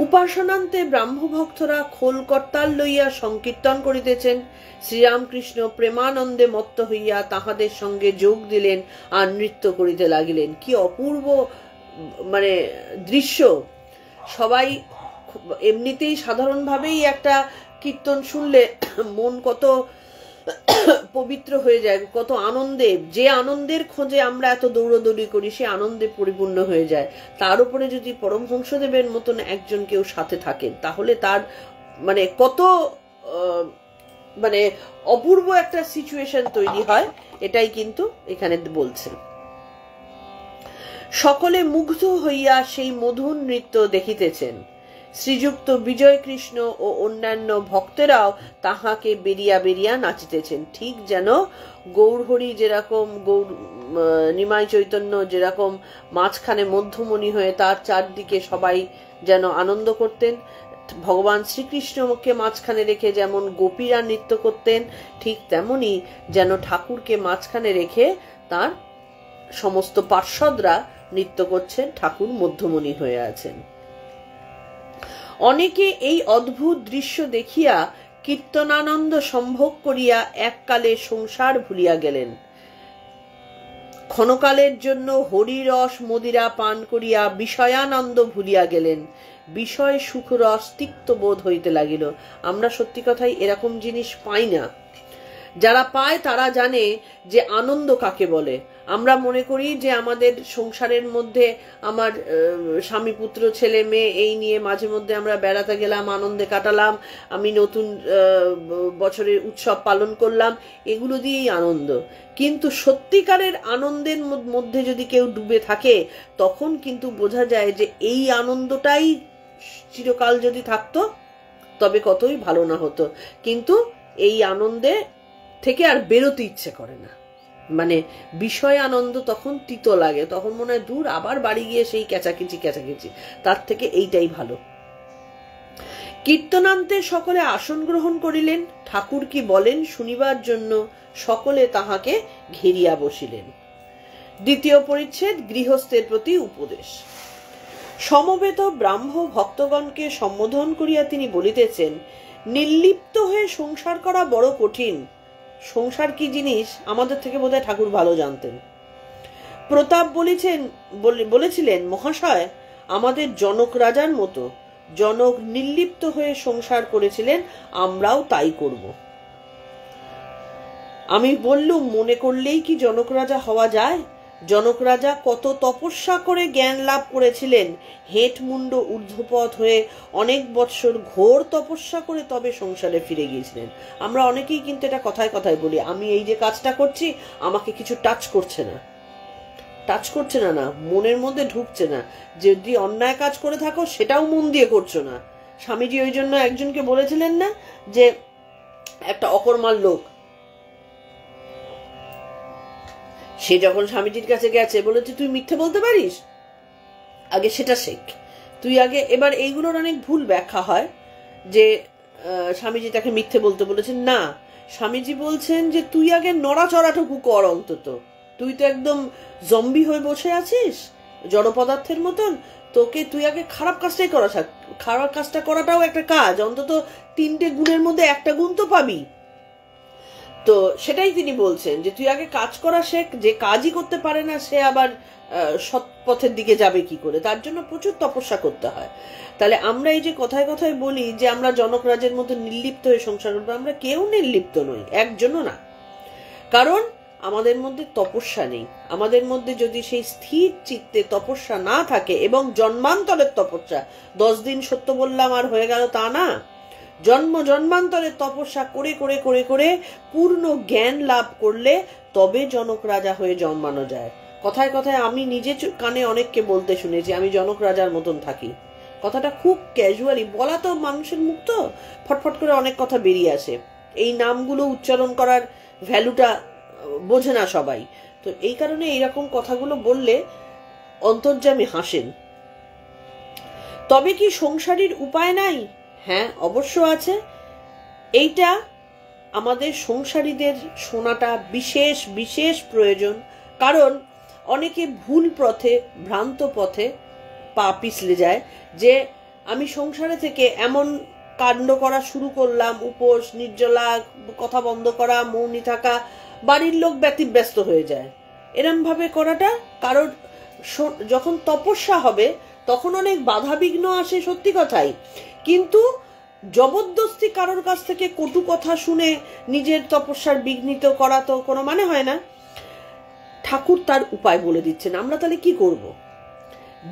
উপাসনান্তে ব্রাহ্মভক্তরা খোল করতাল লইয়া সংকীর্তন করিতেছেন। শ্রীরামকৃষ্ণ প্রেমানন্দে মত্ত হইয়া তাহাদের সঙ্গে যোগ দিলেন আর নৃত্য করিতে লাগিলেন। কি অপূর্ব দৃশ্য! সবাই এমনিতেই সাধারণভাবেই একটা কীর্তন শুনলে মন কত পবিত্র হয়ে যায়, কত আনন্দে, যে আনন্দের খোঁজে আমরা এত দৌড়দৌড়ি করি সে আনন্দে পরিপূর্ণ হয়ে যায়। তার উপরে যদি পরমহংসদেবের মতন একজন কেউ সাথে থাকেন, তাহলে তার কত অপূর্ব একটা সিচুয়েশন তৈরি হয়, এটাই কিন্তু এখানে বলছেন। সকলে মুগ্ধ হইয়া সেই মধুর নৃত্য দেখিতেছেন। শ্রীযুক্ত বিজয় কৃষ্ণ ও অন্যান্য ভক্তেরাও তাহাকে বেরিয়া বেরিয়া নাচিতেছেন। ঠিক যেন গৌরহরি যেরকম, নিমাই চৈতন্য যেরকম মাঝখানে মধ্যমণি হয়ে তার চারদিকে সবাই যেন আনন্দ করতেন, ভগবান শ্রীকৃষ্ণকে মাঝখানে রেখে যেমন গোপীরা নৃত্য করতেন, ঠিক তেমনি যেন ঠাকুরকে মাঝখানে রেখে তার সমস্ত পার্ষদরা নৃত্য করছেন, ঠাকুর মধ্যমণি হয়ে আছেন। অনেকে এই অদ্ভুত দৃশ্য দেখিয়া কীর্তনানন্দ সম্ভোগ করিয়া এককালে সংসার ভুলিয়া গেলেন। ক্ষণকালের জন্য হরিরস মদিরা পান করিয়া বিষয়ানন্দ ভুলিয়া গেলেন। বিষয় সুখরস তিক্ত বোধ হইতে লাগিল। আমরা সত্যি কথাই এরকম জিনিস পাই না। যারা পায় তারা জানে যে আনন্দ কাকে বলে। আমরা মনে করি যে আমাদের সংসারের মধ্যে আমার স্বামী পুত্র ছেলে মেয়ে এই নিয়ে মাঝে মধ্যে আমরা বেড়াতে গেলাম, আনন্দে কাটালাম, আমি নতুন বছরের উৎসব পালন করলাম, এগুলো দিয়েই আনন্দ। কিন্তু সত্যিকারের আনন্দের মধ্যে যদি কেউ ডুবে থাকে তখন কিন্তু বোঝা যায় যে এই আনন্দটাই চিরকাল যদি থাকতো তবে কতই ভালো না হতো। কিন্তু এই আনন্দে থেকে আর বেরোতে ইচ্ছে করে না, বিষয় আনন্দ তখন তিতো লাগে, তখন মনে হয় দূর আবার বাড়ি গিয়ে সেই ক্যাচাকিচি, তার থেকে এইটাই ভালো। কীর্তনান্তে সকলে আসন গ্রহণ করিলেন। ঠাকুর কি বলেন শুনিবার জন্য সকলে তাহাকে ঘেরিয়া বসিলেন। দ্বিতীয় পরিচ্ছেদ, গৃহস্থের প্রতি উপদেশ। সমবেত ব্রাহ্ম ভক্তগণকে সম্বোধন করিয়া তিনি বলিতেছেন, নির্লিপ্ত হয়ে সংসার করা বড় কঠিন। সংসার কি জিনিস আমাদের থেকে বোধহয় ঠাকুর ভালো জানতেন। প্রতাপ বলেছিলেন, মহাশয়, আমাদের জনক রাজার মতো জনক নির্লিপ্ত হয়ে সংসার করেছিলেন, আমরাও তাই করব। আমি বললুম, মনে করলেই কি জনক রাজা হওয়া যায়? জনক রাজা কত তপস্যা করে জ্ঞান লাভ করেছিলেন। হেঁট মুন্ড ঊর্ধ্বপথ হয়ে অনেক বৎসর ঘোর তপস্যা করে তবে সংসারে ফিরে গিয়েছিলেন। আমরা অনেকেই কিন্তু এটা কথায় কথায় বলি, আমি এই যে কাজটা করছি আমাকে কিছু টাচ করছে না, না মনের মধ্যে ঢুকছে না। যদি অন্যায় কাজ করে থাকো সেটাও মন দিয়ে করছো না। স্বামীজি ওই জন্য একজনকে বলেছিলেন না, যে একটা অকর্মার লোক, সে যখন স্বামীজির কাছে গেছে বলেছে, তুই মিথ্যে বলতে পারিস, আগে সেটা শেখ তুই আগে। এবার এইগুলোর অনেক ভুল ব্যাখ্যা হয় যে স্বামীজি তাকে মিথ্যে বলতে বলেছেন। না, স্বামীজি বলছেন যে তুই আগে নড়াচড়াটুকু কর, অন্তত তুই তো একদম জম্বি হয়ে বসে আছিস জড় পদার্থের মতন, তোকে তুই আগে খারাপ কাজটাই করা থাক। খারাপ কাজটা করাটাও একটা কাজ, অন্তত 3টে গুণের মধ্যে একটা গুণ তো পাবি। তো সেটাই তিনি বলছেন যে তুই আগে কাজ করা শেখ। যে কাজই করতে পারে না সে আবার সৎ পথের দিকে যাবে কি করে? তার জন্য প্রচুর তপস্যা করতে হয়। তাহলে আমরা এই যে কথায় কথায় বলি যে আমরা জনক রাজের মতো নির্লিপ্ত হয়ে সংসার করবো, আমরা কেউ নির্লিপ্ত নই, একজনও না। কারণ আমাদের মধ্যে তপস্যা নেই। আমাদের মধ্যে যদি সেই স্থির চিত্তে তপস্যা না থাকে, এবং জন্মান্তরের তপস্যা, 10 দিন সত্য বললাম আর হয়ে গেল তা না, জন্মান্তরের তপস্যা করে করে করে করে পূর্ণ জ্ঞান লাভ করলে তবে জনক রাজা হয়ে জন্মানো যায়। কথায় কথায় আমি নিজে কানে অনেককে বলতে শুনেছি, আমি জনক রাজার মতন থাকি। কথাটা খুব ক্যাজুয়ালি বলা, তো মানুষের মুখ তো ফটফট করে অনেক কথা বেরিয়ে আসে। এই নামগুলো উচ্চারণ করার ভ্যালুটা বোঝে না সবাই, তো এই কারণে এইরকম কথাগুলো বললে অন্তর্যামী হাসেন। তবে কি সংসারীর উপায় নাই? হ্যাঁ, অবশ্য আছে। এইটা আমাদের সংসারীদের শোনাটা বিশেষ বিশেষ প্রয়োজন। কারণ অনেকে ভুল পথে, ভ্রান্ত পথে পা পিছলে যায় যে আমি সংসারে থেকে এমন কাণ্ড করা শুরু করলাম, উপোস, নির্জলা, কথা বন্ধ করা, মৌনী থাকা, বাড়ির লোক ব্যতিব্যস্ত হয়ে যায়। এরম ভাবে করাটা, কারণ যখন তপস্যা হবে তখন অনেক বাধা বিঘ্ন আসে, সত্যি কথাই। কিন্তু জবরদস্তি কারোর কাছ থেকে কটু কথা শুনে নিজের তপস্যার বিঘ্নিত করা তো কোনো মানে হয় না। ঠাকুর তার উপায় বলে দিচ্ছেন। আমরা তাহলে কি করব?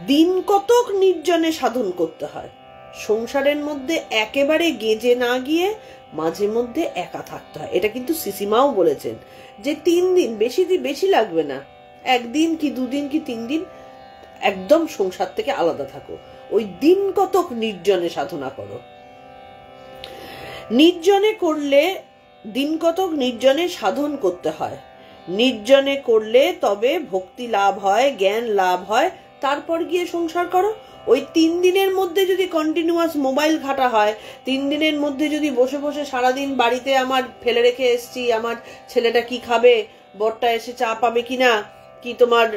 দিন কতক নির্জনে সাধন করতে হয়। সংসারের মধ্যে একেবারে গেজে না গিয়ে মাঝে মধ্যে একা থাকতে হয়। এটা কিন্তু সিসিমাও বলেছেন যে 3 দিন, বেশি লাগবে না, 1 দিন কি 2 দিন কি 3 দিন একদম সংসার থেকে আলাদা থাকো, ওই দিন কতক নির্জনে সাধনা করো। নির্জনে করলে, দিন কতক নির্জনে সাধন করতে হয়। নির্জনে করলে তবে ভক্তি লাভ হয়, জ্ঞান লাভ হয়, তারপর গিয়ে সংসার করো। ওই 3 দিনের মধ্যে যদি কন্টিনিউয়াস মোবাইল ঘাটা হয়, 3 দিনের মধ্যে যদি বসে বসে সারাদিন বাড়িতে আমার ফেলে রেখে এসছি, আমার ছেলেটা কি খাবে, বরটা এসে চা পাবে কিনা, কি তোমার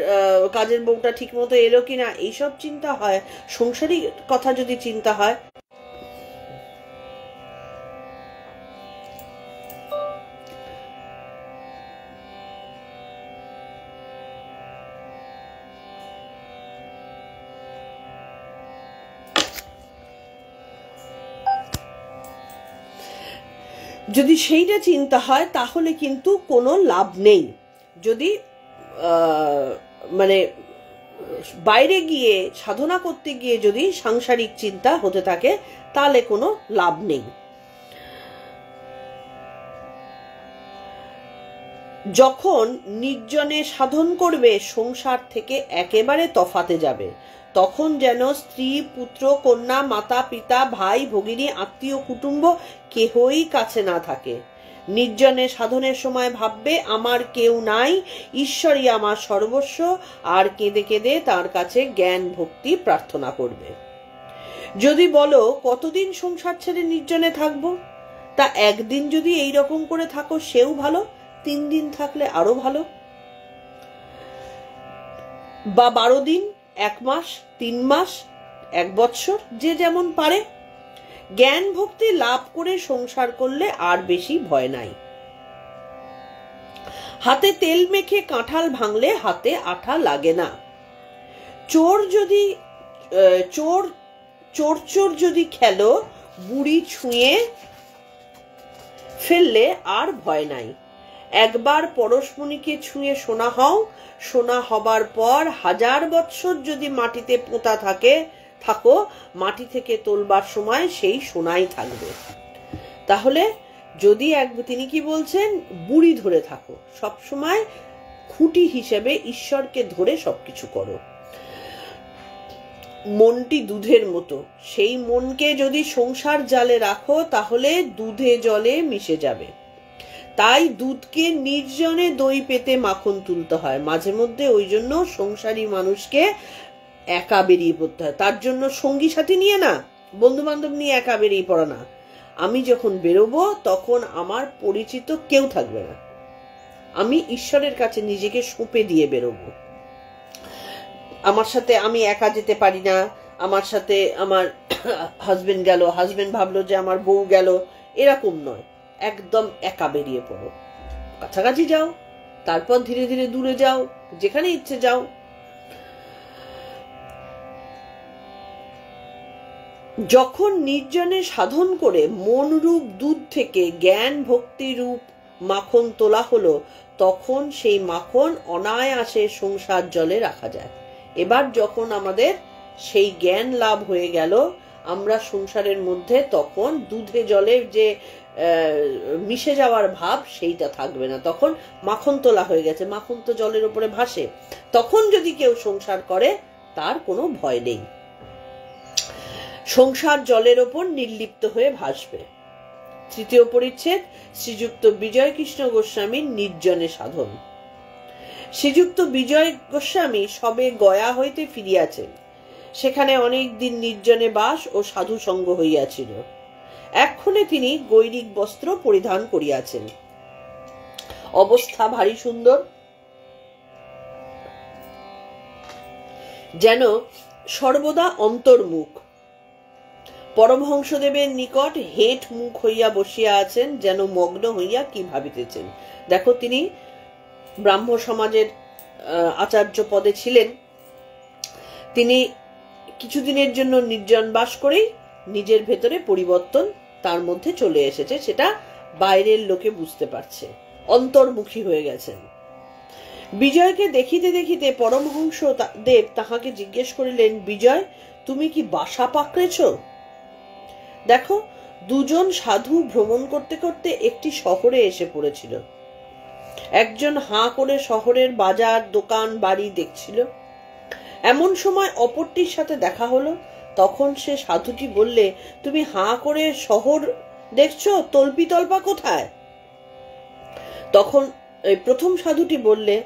কাজের বউটা ঠিক মতো এলো কিনা, এইসব চিন্তা হয়, সংসারিক কথা যদি চিন্তা হয়, যদি সেইটা চিন্তা হয় তাহলে কিন্তু কোনো লাভ নেই। যদি মানে বাইরে গিয়ে সাধনা করতে গিয়ে যদি সাংসারিক চিন্তা হতে থাকে তাহলে কোনো লাভ নেই। যখন নির্জনে সাধন করবে সংসার থেকে একেবারে তফাতে যাবে, তখন যেন স্ত্রী, পুত্র, কন্যা, মাতা, পিতা, ভাই, ভগিনী, আত্মীয়, কুটুম্ব কেহই কাছে না থাকে। নির্জনে সাধনের সময় ভাববে আমার কেউ নাই, ঈশ্বরই আমার সর্বস্ব, আর কেঁদে কেঁদে তার কাছে জ্ঞান ভক্তি প্রার্থনা করবে। যদি বলো কতদিন সংসার ছেড়ে নির্জনে থাকবো, তা একদিন যদি এই রকম করে থাকো সেও ভালো, 3 দিন থাকলে আরো ভালো, বা 12 দিন, 1 মাস, 3 মাস, 1 বৎসর, যে যেমন পারে। জ্ঞান ভক্তি লাভ করে সংসার করলে আর বেশি ভয় নাই। হাতে তেল মেখে কাঁঠাল ভাঙলে হাতে আঠা লাগে না। চোর যদি খেলো, বুড়ি ছুঁয়ে ফেললে আর ভয় নাই। একবার পরশমণিকে ছুঁয়ে সোনা হও, সোনা হবার পর 1000 বৎসর যদি মাটিতে পোঁতা থাকো, মাটি থেকে তোলবার সময় সেই সোনাই থাকবে। তাহলে যদি তিনি কি বলছেন, বুড়ি ধরে থাকো, সব সময় খুঁটি হিসেবে ঈশ্বরকে ধরে সবকিছু করো। মনটি দুধের মতো, সেই মনকে যদি সংসার জালে রাখো তাহলে দুধে জলে মিশে যাবে। তাই দুধকে নির্জনে দই পেতে মাখন তুলতে হয় মাঝে মধ্যে। ওই জন্য সংসারী মানুষকে একা বেরিয়ে পড়তে হয়। তার জন্য সঙ্গী সাথী নিয়ে না, বন্ধু বান্ধব নিয়ে একা বেরিয়ে পড়া না। আমি যখন বেরোবো তখন আমার পরিচিত কেউ থাকবে না, আমি ঈশ্বরের কাছে নিজেকে সঁপে দিয়ে বেরোবো। আমার সাথে আমি একা যেতে পারি না, আমার সাথে আমার হাজবেন্ড গেল, হাজবেন্ড ভাবলো যে আমার বউ গেল, এরকম নয়। একদম একা বেরিয়ে পড়ো, কাছাকাছি যাও, তারপর ধীরে ধীরে দূরে যাও, যেখানে ইচ্ছে যাও। যখন নির্জনে সাধন করে মন রূপ দুধ থেকে জ্ঞান ভক্তি রূপ মাখন তোলা হলো, তখন সেই মাখন অনায়াসে সংসার জলে রাখা যায়। এবার যখন আমাদের সেই জ্ঞান লাভ হয়ে গেল, আমরা সংসারের মধ্যে তখন দুধে জলে যে মিশে যাওয়ার ভাব সেইটা থাকবে না, তখন মাখন তোলা হয়ে গেছে, মাখন তো জলের উপরে ভাসে। তখন যদি কেউ সংসার করে তার কোনো ভয় নেই, সংসার জলের ওপর নির্লিপ্ত হয়ে ভাসবে। 3য় পরিচ্ছেদ, শ্রীযুক্ত বিজয় কৃষ্ণ গোস্বামীর নির্জনে সাধন। শ্রীযুক্ত বিজয় গোস্বামী সবে গয়া হইতে ফিরিয়াছেন। সেখানে অনেক দিন নির্জনে বাস ও সাধু সঙ্গ হইয়াছিল। এক্ষণে তিনি গৈরিক বস্ত্র পরিধান করিয়াছেন। অবস্থা ভারী সুন্দর, যেন সর্বদা অন্তর্মুখ। পরমহংসদেবের নিকট হেঁট মুখ হইয়া বসিয়া আছেন, যেন মগ্ন হইয়া কি ভাবিতেছেন। দেখো, তিনি ব্রাহ্ম সমাজের আচার্য পদে ছিলেন। তিনি কিছুদিনের জন্য নির্জন বাস করেই নিজের ভেতরে পরিবর্তন তার মধ্যে চলে এসেছে, সেটা বাইরের লোকে বুঝতে পারছে, অন্তর্মুখী হয়ে গেছেন। বিজয়কে দেখিতে দেখিতে পরমহংস দেব তাহাকে জিজ্ঞেস করিলেন, বিজয়, তুমি কি বাসা পাকড়েছ? দেখো, দুজন সাধু ভ্রমণ করতে করতে একটি শহরে এসে পড়েছিল। একজন হাঁ করে শহরের বাজার, দোকান, বাড়ি দেখছিল। এমন সময় অপরটির সাথে দেখা হলো। তখন সে সাধুটি বললে, তুমি হাঁ করে শহর দেখছো, তল্পি তল্পা কোথায়? তখন প্রথম সাধুটি বললে,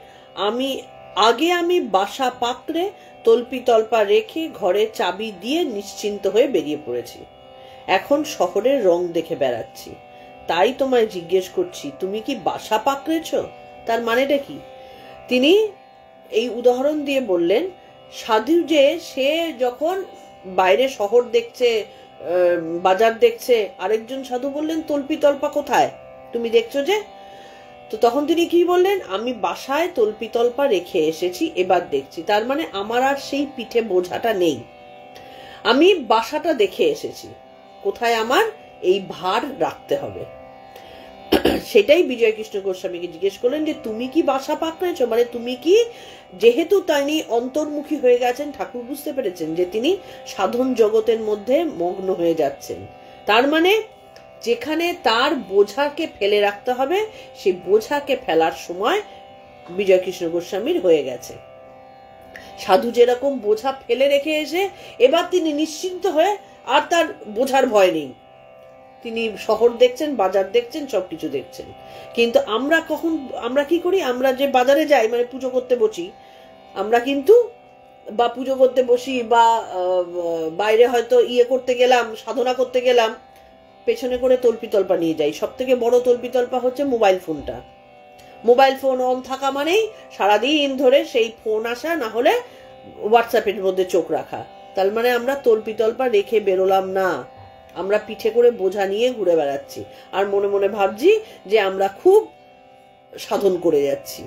আমি বাসা পাকড়ে তল্পি তল্পা রেখে ঘরে চাবি দিয়ে নিশ্চিন্ত হয়ে বেরিয়ে পড়েছি। এখন শহরের রং দেখে বেড়াচ্ছি, তাই তোমায় জিজ্ঞেস করছি, তুমি কি বাসা পাকড়েছ? তার মানেটা কি? তিনি এই উদাহরণ দিয়ে বললেন, সাধু যে সে যখন বাইরে শহর দেখছে, বাজার দেখছে, আরেকজন সাধু বললেন, তল্পি তল্পা কোথায়, তুমি দেখছো যে? তো তখন তিনি কি বললেন, আমি বাসায় তল্পি তল্পা রেখে এসেছি, এবার দেখছি। তার মানে আমার আর সেই পিঠে বোঝাটা নেই, আমি বাসাটা দেখে এসেছি, কোথায় আমার এই ভার রাখতে হবে। সেটাই বিজয় কৃষ্ণ গোস্বামীকে জিজ্ঞেস করলেন যে, তুমি কি বাসা পাকড়েছ? মানে তুমি কি, যেহেতু তিনি অন্তর্মুখী হয়ে গেছেন, ঠাকুর বুঝতে পেরেছেন যে তিনি সাধন জগতের মধ্যে মগ্ন হয়ে যাচ্ছেন। তার মানে যেখানে তার বোঝাকে ফেলে রাখতে হবে, সেই বোঝাকে ফেলার সময় বিজয় কৃষ্ণ গোস্বামীর হয়ে গেছে। সাধু যেরকম বোঝা ফেলে রেখে এসে এবার তিনি নিশ্চিন্ত হয়ে, আর তার বোঝার ভয় নেই, তিনি শহর দেখছেন, বাজার দেখছেন, সবকিছু দেখছেন। কিন্তু আমরা কি করি, আমরা যে বাজারে যাই, মানে পুজো করতে বসি, আমরা কিন্তু বা পুজো করতে বসি বা বাইরে হয়তো ইয়ে করতে গেলাম, সাধনা করতে গেলাম, পেছনে করে তল্পিতল্পা নিয়ে যাই। সব থেকে বড় তল্পিতল্পা হচ্ছে মোবাইল ফোনটা। মোবাইল ফোন অন থাকা মানেই সারাদিন ধরে সেই ফোন আসা, না হলে হোয়াটসঅ্যাপের মধ্যে চোখ রাখা। তার মানে আমরা তল্পিতল্পা রেখে বেরোলাম না, আমরা পিঠে করে বোঝা নিয়ে ঘুরে বেড়াচ্ছি আর মনে মনে ভাবছি যে আমরা খুব সাধন করে যাচ্ছি।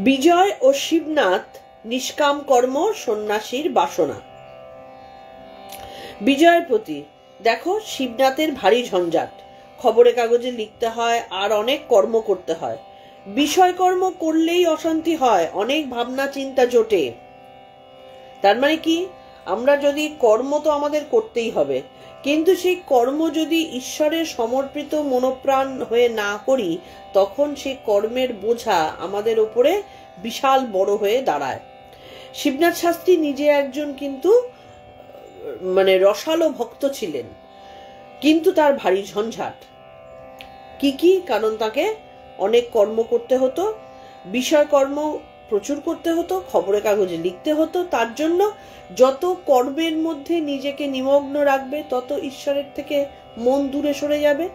বিজয় ও শিবনাথ নিষ্কাম কর্ম সন্ন্যাসীর বাসনা। বিজয়ের প্রতি দেখো, শিবনাথের ভারী ঝঞ্ঝাট, খবরের কাগজে লিখতে হয় আর অনেক কর্ম করতে হয়। বিষয় কর্ম করলেই অশান্তি হয়, অনেক ভাবনা চিন্তা জোটে। তার মানে কি, আমরা যদি কর্ম তো আমাদের করতেই হবে, কিন্তু সেই কর্ম যদি ঈশ্বরের সমর্পিত মনোপ্রাণ হয়ে না করি, তখন সেই কর্মের বোঝা আমাদের উপরে বিশাল বড় হয়ে দাঁড়ায়। শিবনাথ শাস্ত্রী নিজে একজন কিন্তু মানে রসালো ভক্ত ছিলেন, কিন্তু তার ভারী ঝঞ্ঝাট। কি কারণ তাকে অনেক কর্ম করতে হতো, বিষয় কর্ম প্রচুর করতে হতো, খবরের কাগজে লিখতে হতো। তার জন্য যত কর্মের মধ্যে নিজেকে নিমগ্ন রাখবে, তত ঈশ্বরের থেকে মন দূরে সরে যাবে।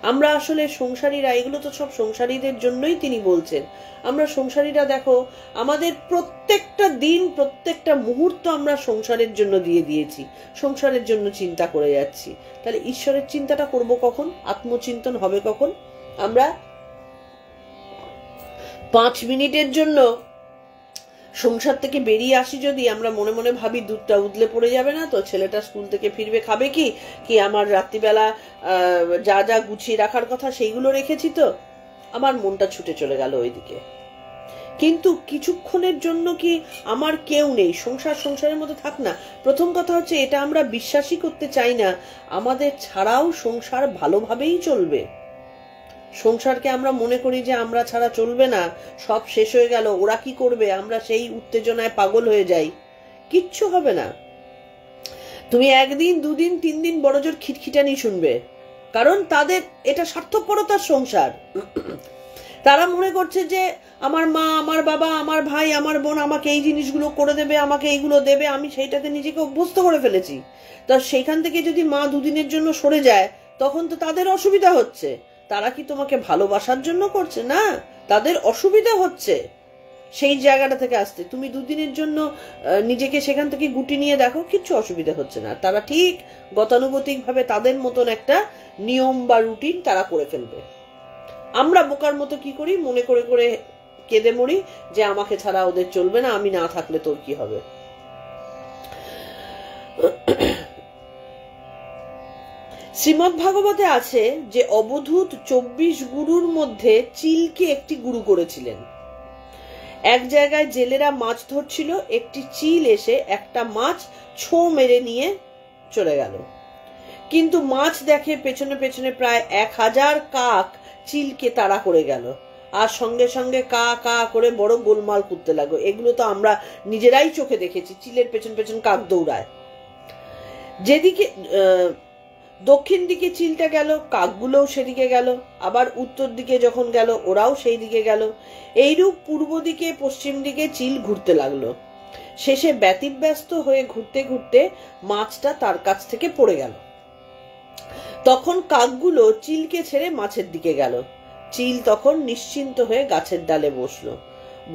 আমরা আসলে সংসারীরা, এগুলো তো সব সংসারীদের জন্যই তিনি বলছেন। আমরা সংসারীরা দেখো, আমাদের প্রত্যেকটা দিন, প্রত্যেকটা মুহূর্ত আমরা সংসারের জন্য দিয়ে দিয়েছি, সংসারের জন্য চিন্তা করে যাচ্ছি। তাহলে ঈশ্বরের চিন্তাটা করব কখন? আত্মচিন্তন হবে কখন? আমরা 5 মিনিটের জন্য সংসার থেকে বেরিয়ে আসি, যদি আমরা মনে মনে ভাবি দুধটা উদলে পড়ে যাবে না তো, ছেলেটা স্কুল থেকে ফিরবে, খাবে কি, কি আমার রাত্রিবেলা যা যা গুছিয়ে রাখার কথা সেইগুলো রেখেছি তো, আমার মনটা ছুটে চলে গেল ওইদিকে। কিন্তু কিছুক্ষণের জন্য কি আমার কেউ নেই, সংসারের মধ্যে থাক না। প্রথম কথা হচ্ছে, এটা আমরা বিশ্বাসই করতে চাই না আমাদের ছাড়াও সংসার ভালোভাবেই চলবে। সংসারকে আমরা মনে করি যে আমরা ছাড়া চলবে না, সব শেষ হয়ে গেল, ওরা কি করবে, আমরা সেই উত্তেজনায় পাগল হয়ে যাই। কিচ্ছু হবে না। তুমি 1 দিন 2 দিন 3 দিন বড় জোর খিটখিটানি শুনবে, কারণ তাদের এটা স্বার্থপরতার সংসার। তারা মনে করছে যে আমার মা, আমার বাবা, আমার ভাই, আমার বোন আমাকে এই জিনিসগুলো করে দেবে, আমাকে এইগুলো দেবে, আমি সেইটাতে নিজেকে অভ্যস্ত করে ফেলেছি। তো সেইখান থেকে যদি মা 2 দিনের জন্য সরে যায়, তখন তো তাদের অসুবিধা হচ্ছে। তারা কি তোমাকে ভালোবাসার জন্য করছে? না, তাদের অসুবিধা হচ্ছে সেই জায়গাটা থেকে আসতে। তুমি 2 দিনের জন্য নিজেকে সেখান থেকে গুটি নিয়ে দেখো, কিচ্ছু অসুবিধা হচ্ছে না। তারা ঠিক গতানুগতিক ভাবে তাদের মতন একটা নিয়ম বা রুটিন তারা করে ফেলবে। আমরা বোকার মতো কি করি, মনে করে করে কেঁদে মরি যে আমাকে ছাড়া ওদের চলবে না, আমি না থাকলে তোর কি হবে। শ্রীমদ্ ভাগবতে আছে যে অবধূত 24 গুরুর মধ্যে চিলকে একটি গুরু করেছিলেন। এক জায়গায় জেলেরা মাছ ধরছিল, একটি চিল এসে একটা মাছ ছো মেরে নিয়ে চলে গেল। কিন্তু মাছ দেখে পেছনে পেছনে প্রায় 1000 কাক চিলকে তাড়া করে গেল, আর সঙ্গে সঙ্গে কা কা করে বড় গোলমাল করতে লাগলো। এগুলো তো আমরা নিজেরাই চোখে দেখেছি, চিলের পেছন পেছন কাক দৌড়ায়। যেদিকে দক্ষিণ দিকে চিলটা গেল, কাকগুলোও সেদিকে গেল, আবার উত্তর দিকে যখন গেল, ওরাও সেই দিকে গেল। এইরূপ পূর্ব দিকে পশ্চিম দিকে চিল ঘুরতে লাগলো। শেষে ব্যতিব্যস্ত হয়ে ঘুরতে ঘুরতে মাছটা তার কাছ থেকে পড়ে গেল। তখন কাকগুলো চিলকে ছেড়ে মাছের দিকে গেল। চিল তখন নিশ্চিন্ত হয়ে গাছের ডালে বসলো,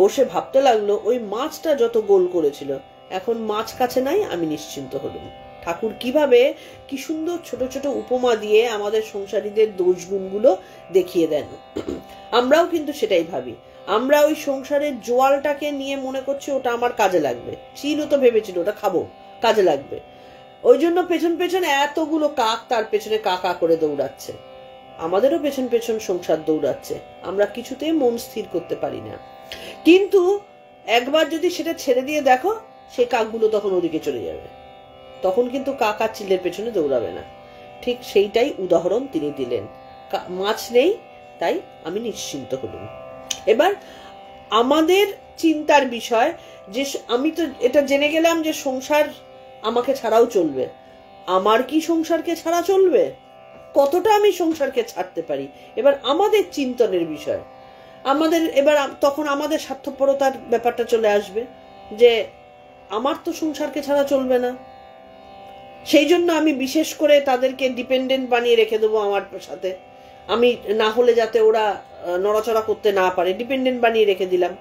বসে ভাবতে লাগলো, ওই মাছটা যত গোল করেছিল, এখন মাছ কাছে নাই, আমি নিশ্চিন্ত হলাম। ঠাকুর কিভাবে কি সুন্দর ছোট ছোট উপমা দিয়ে আমাদের সংসারীদের দোষ গুণগুলো দেখিয়ে দেন। আমরাও কিন্তু সেটাই ভাবি। আমরা ওই সংসারের জোয়ালটাকে নিয়ে মনে করছি ওটা আমার কাজে লাগবে। চিলও তো ভেবেছিল ওটা খাবো, কাজে লাগবে, ওই জন্য পেছন পেছন এতগুলো কাক তার পেছনে কাকা করে দৌড়াচ্ছে। আমাদেরও পেছন পেছন সংসার দৌড়াচ্ছে, আমরা কিছুতেই মন স্থির করতে পারি না। কিন্তু একবার যদি সেটা ছেড়ে দিয়ে দেখো, সেই কাকগুলো তখন ওদিকে চলে যাবে, তখন কিন্তু কাক আর চিলের পেছনে দৌড়াবে না। ঠিক সেইটাই উদাহরণ তিনি দিলেন। মাছ নেই, তাই আমি নিশ্চিন্ত হলাম। এবার আমাদের চিন্তার বিষয় যে আমি তো এটা জেনে গেলাম যে সংসার আমাকে ছাড়াও চলবে। আমার কি সংসারকে ছাড়া চলবে? কতটা আমি সংসারকে ছাড়তে পারি? এবার আমাদের চিন্তনের বিষয়। আমাদের এবার তখন আমাদের স্বার্থপরতার ব্যাপারটা চলে আসবে যে আমার তো সংসারকে ছাড়া চলবে না, সেই জন্য আমি বিশেষ করে তাদেরকে ডিপেন্ডেন্ট বানিয়ে রেখে দেবো আমার সাথে, আমি না হলে যাতে ওরা নড়াচড়া করতে না পারে ডিপেন্ডেন্ট বানিয়ে রেখে দিলাম।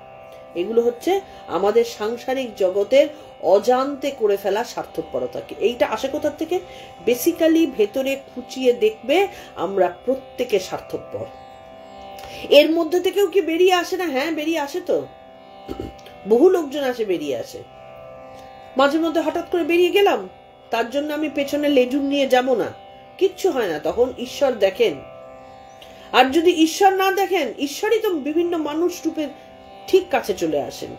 এগুলো হচ্ছে আমাদের সাংসারিক জগতের অজান্তে করে ফেলা স্বার্থপরতাকে। এইটা আসে কোথার থেকে? বেসিক্যালি ভেতরে খুঁচিয়ে দেখবে আমরা প্রত্যেকে স্বার্থপর। এর মধ্যে থেকেও কি বেরিয়ে আসে না? হ্যাঁ, বেরিয়ে আসে তো, বহু লোকজন আসে, বেরিয়ে আসে। মাঝে মধ্যে হঠাৎ করে বেরিয়ে গেলাম, তার জন্য আমি পেছনে লেজুর নিয়ে যাব না, কিচ্ছু হয় না, তখন ঈশ্বর দেখেন। আর যদি ঈশ্বর না দেখেন, ঈশ্বরই তো বিভিন্ন মানুষ রূপে ঠিক কাছে চলে আসেন।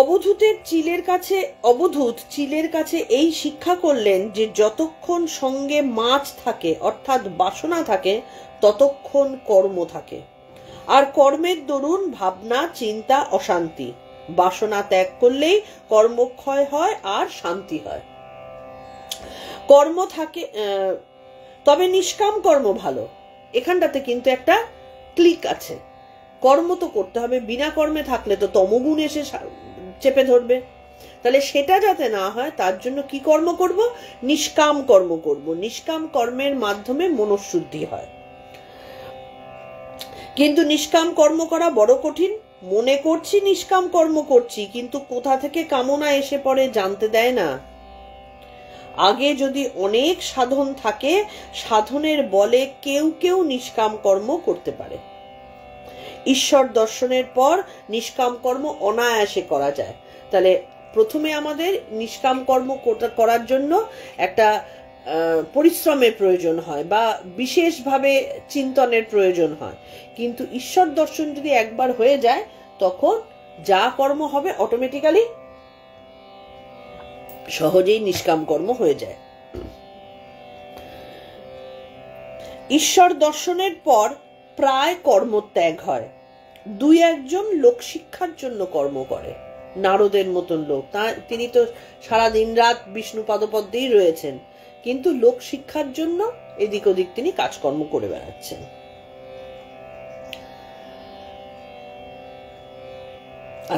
অবধূত চিলের কাছে এই শিক্ষা করলেন যে যতক্ষণ সঙ্গে মাছ থাকে অর্থাৎ বাসনা থাকে ততক্ষণ কর্ম থাকে, আর কর্মের দরুন ভাবনা, চিন্তা, অশান্তি। বাসনা ত্যাগ করলেই কর্মক্ষয় হয় আর শান্তি হয়। কর্ম থাকে, তবে নিষ্কাম কর্ম ভালো। এখানটাতে কিন্তু একটা ক্লিক আছে, কর্ম তো করতে হবে, বিনা কর্মে থাকলে তো তমগুণ এসে চেপে ধরবে। তাহলে সেটা যাতে না হয় তার জন্য কি কর্ম করব? নিষ্কাম কর্ম করব। নিষ্কাম কর্মের মাধ্যমে মনঃশুদ্ধি হয়। কিন্তু নিষ্কাম কর্ম করা বড় কঠিন। মনে করছি নিষ্কাম কর্ম করছি, কিন্তু কোথা থেকে কামনা এসে পড়ে জানতে দেয় না। আগে যদি অনেক সাধন থাকে, সাধনের বলে কেউ কেউ নিষ্কাম কর্ম করতে পারে। ঈশ্বর দর্শনের পর নিষ্কাম কর্ম অনায়াসে করা যায়। তাহলে প্রথমে আমাদের নিষ্কাম কর্ম করার জন্য একটা পরিশ্রমের প্রয়োজন হয় বা বিশেষভাবে চিন্তনের প্রয়োজন হয়, কিন্তু ঈশ্বর দর্শন যদি একবার হয়ে যায় তখন যা কর্ম হবে অটোমেটিক্যালি সহজেই নিষ্কাম কর্ম হয়ে যায়। ঈশ্বর দর্শনের পর প্রায় কর্মত্যাগ হয়। দুই একজন লোক শিক্ষার জন্য কর্ম করে, নারদের মতন লোক, তিনি তো সারা দিন রাত বিষ্ণু পাদপদ্মেই রয়েছেন, কিন্তু লোক শিক্ষার জন্য এদিক ওদিক তিনি কাজকর্ম করে বেড়াচ্ছেন।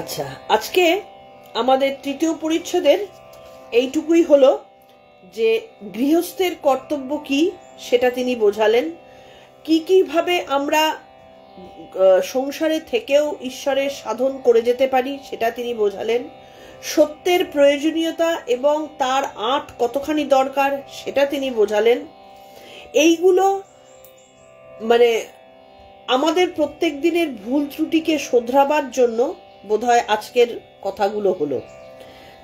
আচ্ছা, আজকে আমাদের তৃতীয় পরিচ্ছেদের এইটুকুই হলো যে গৃহস্থের কর্তব্য কি সেটা তিনি বোঝালেন, কি কিভাবে আমরা সংসারে থেকেও ঈশ্বরের সাধন করে যেতে পারি সেটা তিনি বোঝালেন, সত্যের প্রয়োজনীয়তা এবং তার আট কতখানি দরকার সেটা তিনি বোঝালেন। এইগুলো মানে আমাদের প্রত্যেক দিনের ভুল ত্রুটিকে শোধরাবার জন্য বোধহয় আজকের কথাগুলো হলো,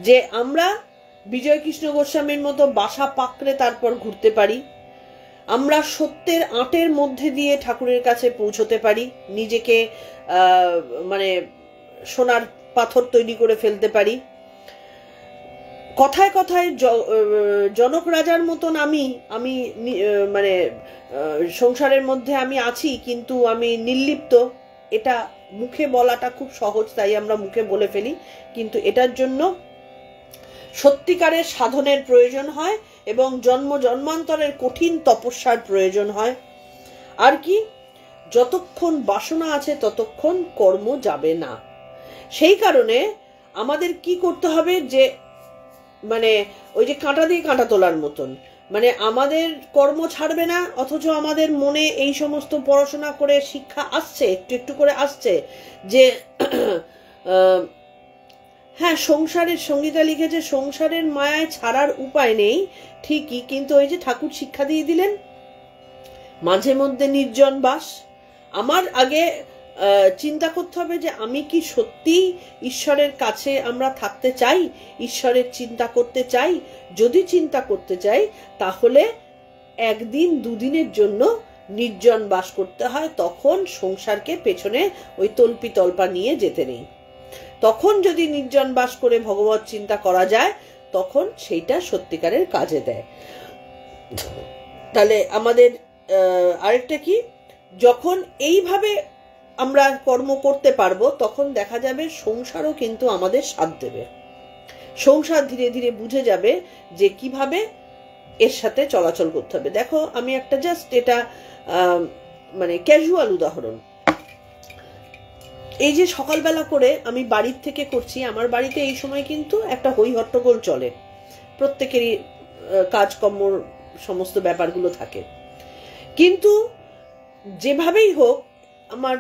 যে আমরা বিজয় কৃষ্ণ গোস্বামীর মতো বাসা পাকড়ে তারপর ঘুরতে পারি, আমরা সত্যের আটের মধ্যে দিয়ে ঠাকুরের কাছে পৌঁছতে পারি, নিজেকে মানে সোনার পাথর তৈরি করে ফেলতে পারি। কথায় কথায় জনক রাজার মতন আমি মানে সংসারের মধ্যে আমি আছি কিন্তু আমি নির্লিপ্ত, এটা মুখে বলাটা খুব সহজ, তাই আমরা মুখে বলে ফেলি, কিন্তু এটার জন্য সত্যিকারের সাধনের প্রয়োজন হয় এবং জন্ম জন্মান্তরের কঠিন তপস্যার প্রয়োজন হয়। আর কি, যতক্ষণ বাসনা আছে ততক্ষণ কর্ম যাবে না। সেই কারণে আমাদের কি করতে হবে, যে মানে ওই যে কাঁটা দিয়ে কাঁটা তোলার মতন, মানে আমাদের কর্ম ছাড়বে না, অথচ আমাদের মনে এই সমস্ত পড়াশোনা করে শিক্ষা আসছে, একটু একটু করে আসছে যে হ্যাঁ, সংসারের, সঙ্গীতা লিখেছে সংসারের মায়ায় ছাড়ার উপায় নেই ঠিকই, কিন্তু ওই যে ঠাকুর শিক্ষা দিয়ে দিলেন মাঝে মধ্যে নির্জন বাস। আমার আগে চিন্তা করতে হবে যে আমি কি সত্যি ঈশ্বরের কাছে আমরা থাকতে চাই, ঈশ্বরের চিন্তা করতে চাই। যদি চিন্তা করতে চাই তাহলে একদিন দুদিনের জন্য নির্জন বাস করতে হয়, তখন সংসারকে পেছনে ওই তল্পি তল্পা নিয়ে যেতে নেই। তখন যদি নির্জন বাস করে ভগবত চিন্তা করা যায় তখন সেইটা সত্যিকারের কাজে দেয়। তাহলে আমাদের আরেকটা কি, যখন এইভাবে আমরা কর্ম করতে পারবো তখন দেখা যাবে সংসারও কিন্তু আমাদের সাথ দেবে। সংসার ধীরে ধীরে বুঝে যাবে যে কিভাবে এর সাথে চলাচল করতে হবে। দেখো আমি একটা জাস্ট এটা মানে ক্যাজুয়াল উদাহরণ, এই যে সকালবেলা করে আমি বাড়ির থেকে করছি, আমার বাড়িতে এই সময় কিন্তু একটা হই হট্টগোল চলে, প্রত্যেকেরই কাজকর্ম সমস্ত ব্যাপারগুলো থাকে, কিন্তু যেভাবেই হোক আমার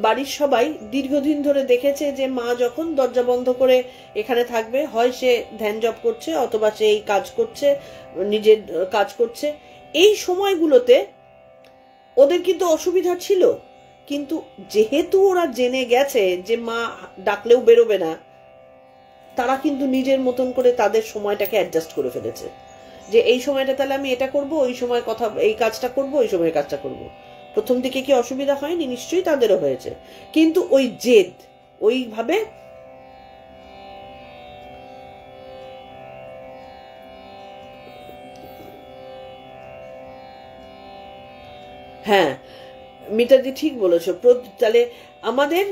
বাড়ির সবাই দীর্ঘদিন ধরে দেখেছে যে মা যখন দরজা বন্ধ করে এখানে থাকবে, হয় সে ধ্যান জপ করছে অথবা সে এই কাজ করছে, নিজের কাজ করছে। এই সময়গুলোতে ওদের কিন্তু অসুবিধা ছিল, কিন্তু যেহেতু ওরা জেনে গেছে যে মা ডাকলেও বেরোবে না, তারা কিন্তু নিজের মতন করে তাদের সময়টাকে অ্যাডজাস্ট করে ফেলেছে, যে এই সময়টা তাহলে আমি এটা করব, ওই সময় কথা এই কাজটা করব, ওই সময় কাজটা করব। প্রথম দিকে কি অসুবিধা হয়নি? নিশ্চয়ই তাদেরও হয়েছে, কিন্তু ওই জেদ ওইভাবে হ্যাঁ মিতাদি ঠিক বলেছো। তাহলে আমাদের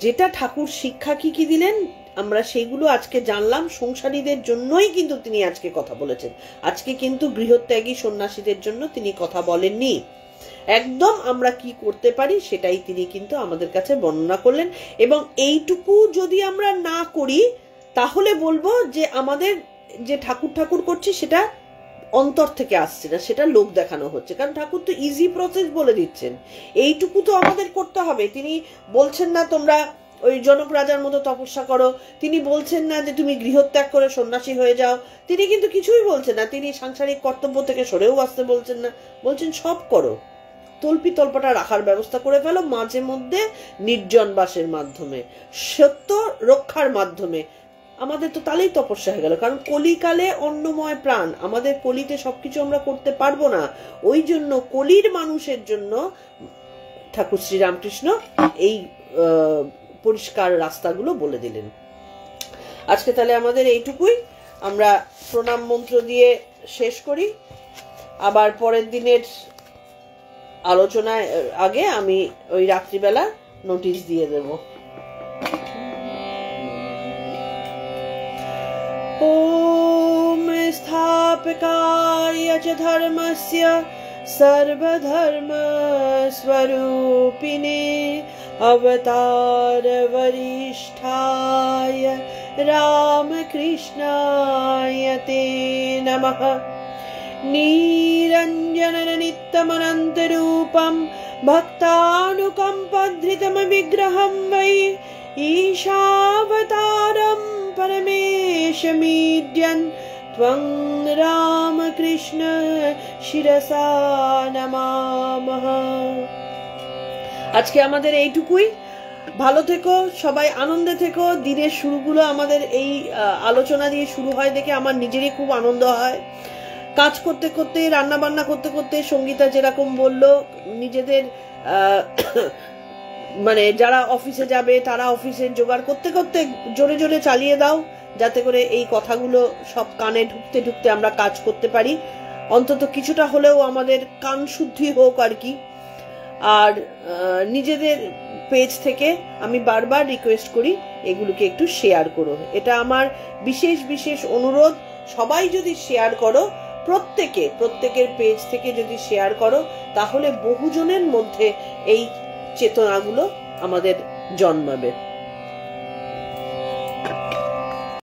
যেটা ঠাকুর শিক্ষা কি কি দিলেন আমরা সেইগুলো আজকে জানলাম। সংসারীদের জন্যই কিন্তু তিনি আজকে কথা বলেছেন, আজকে কিন্তু গৃহত্যাগী সন্ন্যাসীদের জন্য তিনি কথা বলেননি। একদম আমরা কি করতে পারি সেটাই তিনি কিন্তু আমাদের কাছে বর্ণনা করলেন, এবং এইটুকু যদি আমরা না করি তাহলে বলবো যে আমাদের যে ঠাকুর ঠাকুর করছি সেটা অন্তর থেকে আসছে না, সেটা লোক দেখানো হচ্ছে। কারণ ঠাকুর তো ইজি প্রসেস বলে দিচ্ছেন, এইটুকু তো আমাদের করতে হবে। তিনি বলছেন না তোমরা ওই জনক রাজার মতো তপস্যা করো, তিনি বলছেন না যে তুমি গৃহত্যাগ করে সন্ন্যাসী হয়ে যাও, তিনি কিন্তু কিছুই বলছেন না। তিনি সাংসারিক কর্তব্য থেকে সরেও আসতে বলছেন না, বলছেন সব করো, তল্পি তল্পাটা রাখার ব্যবস্থা করে ফেলো, মাঝে মধ্যে নির্জন বাসের মাধ্যমে, সত্য রক্ষার মাধ্যমে। আমাদের তো তাহলেই তপস্যা হয়ে গেল, কারণ কলিকালে অন্নময় প্রাণ, আমাদের কলিতে সবকিছু আমরা করতে পারবো না। ওই জন্য কলির মানুষের জন্য ঠাকুর শ্রীরামকৃষ্ণ এই পরিষ্কার রাস্তাগুলো বলে দিলেন। আজকে তাহলে আমাদের এইটুকুই, আমরা প্রণাম মন্ত্র দিয়ে শেষ করি। আবার পরের দিনের আলোচনায় আগে আমি ওই রাত্রিবেলা নোটিশ দিয়ে দেব। ওম স্থাপকায় চ ধর্মস্য সর্বধর্ম স্বরূপিণে অবতার বরিষ্ঠায় রামকৃষ্ণায় তে নমঃ। নিরঞ্জনন নিত্যমনন্তরূপম ভক্তানুকম্পধৃতম বিগ্রহম বৈ ঈশাবতারম পরমেশমীড্যন ত্বং রামকৃষ্ণ শিরসা নমামঃ। আজকে আমাদের এইটুকুই। ভালো থেকো সবাই, আনন্দে থেকো। দিনের শুরুগুলো আমাদের এই আলোচনা দিয়ে শুরু হয় দেখে আমার নিজেরই খুব আনন্দ হয়। কাজ করতে করতে, রান্না বান্না করতে করতে, সঙ্গীতা যেরকম বলল, নিজেদের মানে যারা অফিসে যাবে তারা অফিসে জোগাড় করতে করতে জোরে জোরে চালিয়ে দাও, যাতে করে এই কথাগুলো সব কানে ঢুকতে ঢুকতে আমরা কাজ করতে পারি, অন্তত কিছুটা হলেও আমাদের কান শুদ্ধি হোক আর কি। আর নিজেদের পেজ থেকে আমি বারবার রিকোয়েস্ট করি এগুলোকে একটু শেয়ার করো, এটা আমার বিশেষ বিশেষ অনুরোধ। সবাই যদি শেয়ার করো, প্রত্যেকের পেজ থেকে যদি শেয়ার করো, তাহলে বহুজনের মধ্যে এই চেতনাগুলো আমাদের জন্মাবে।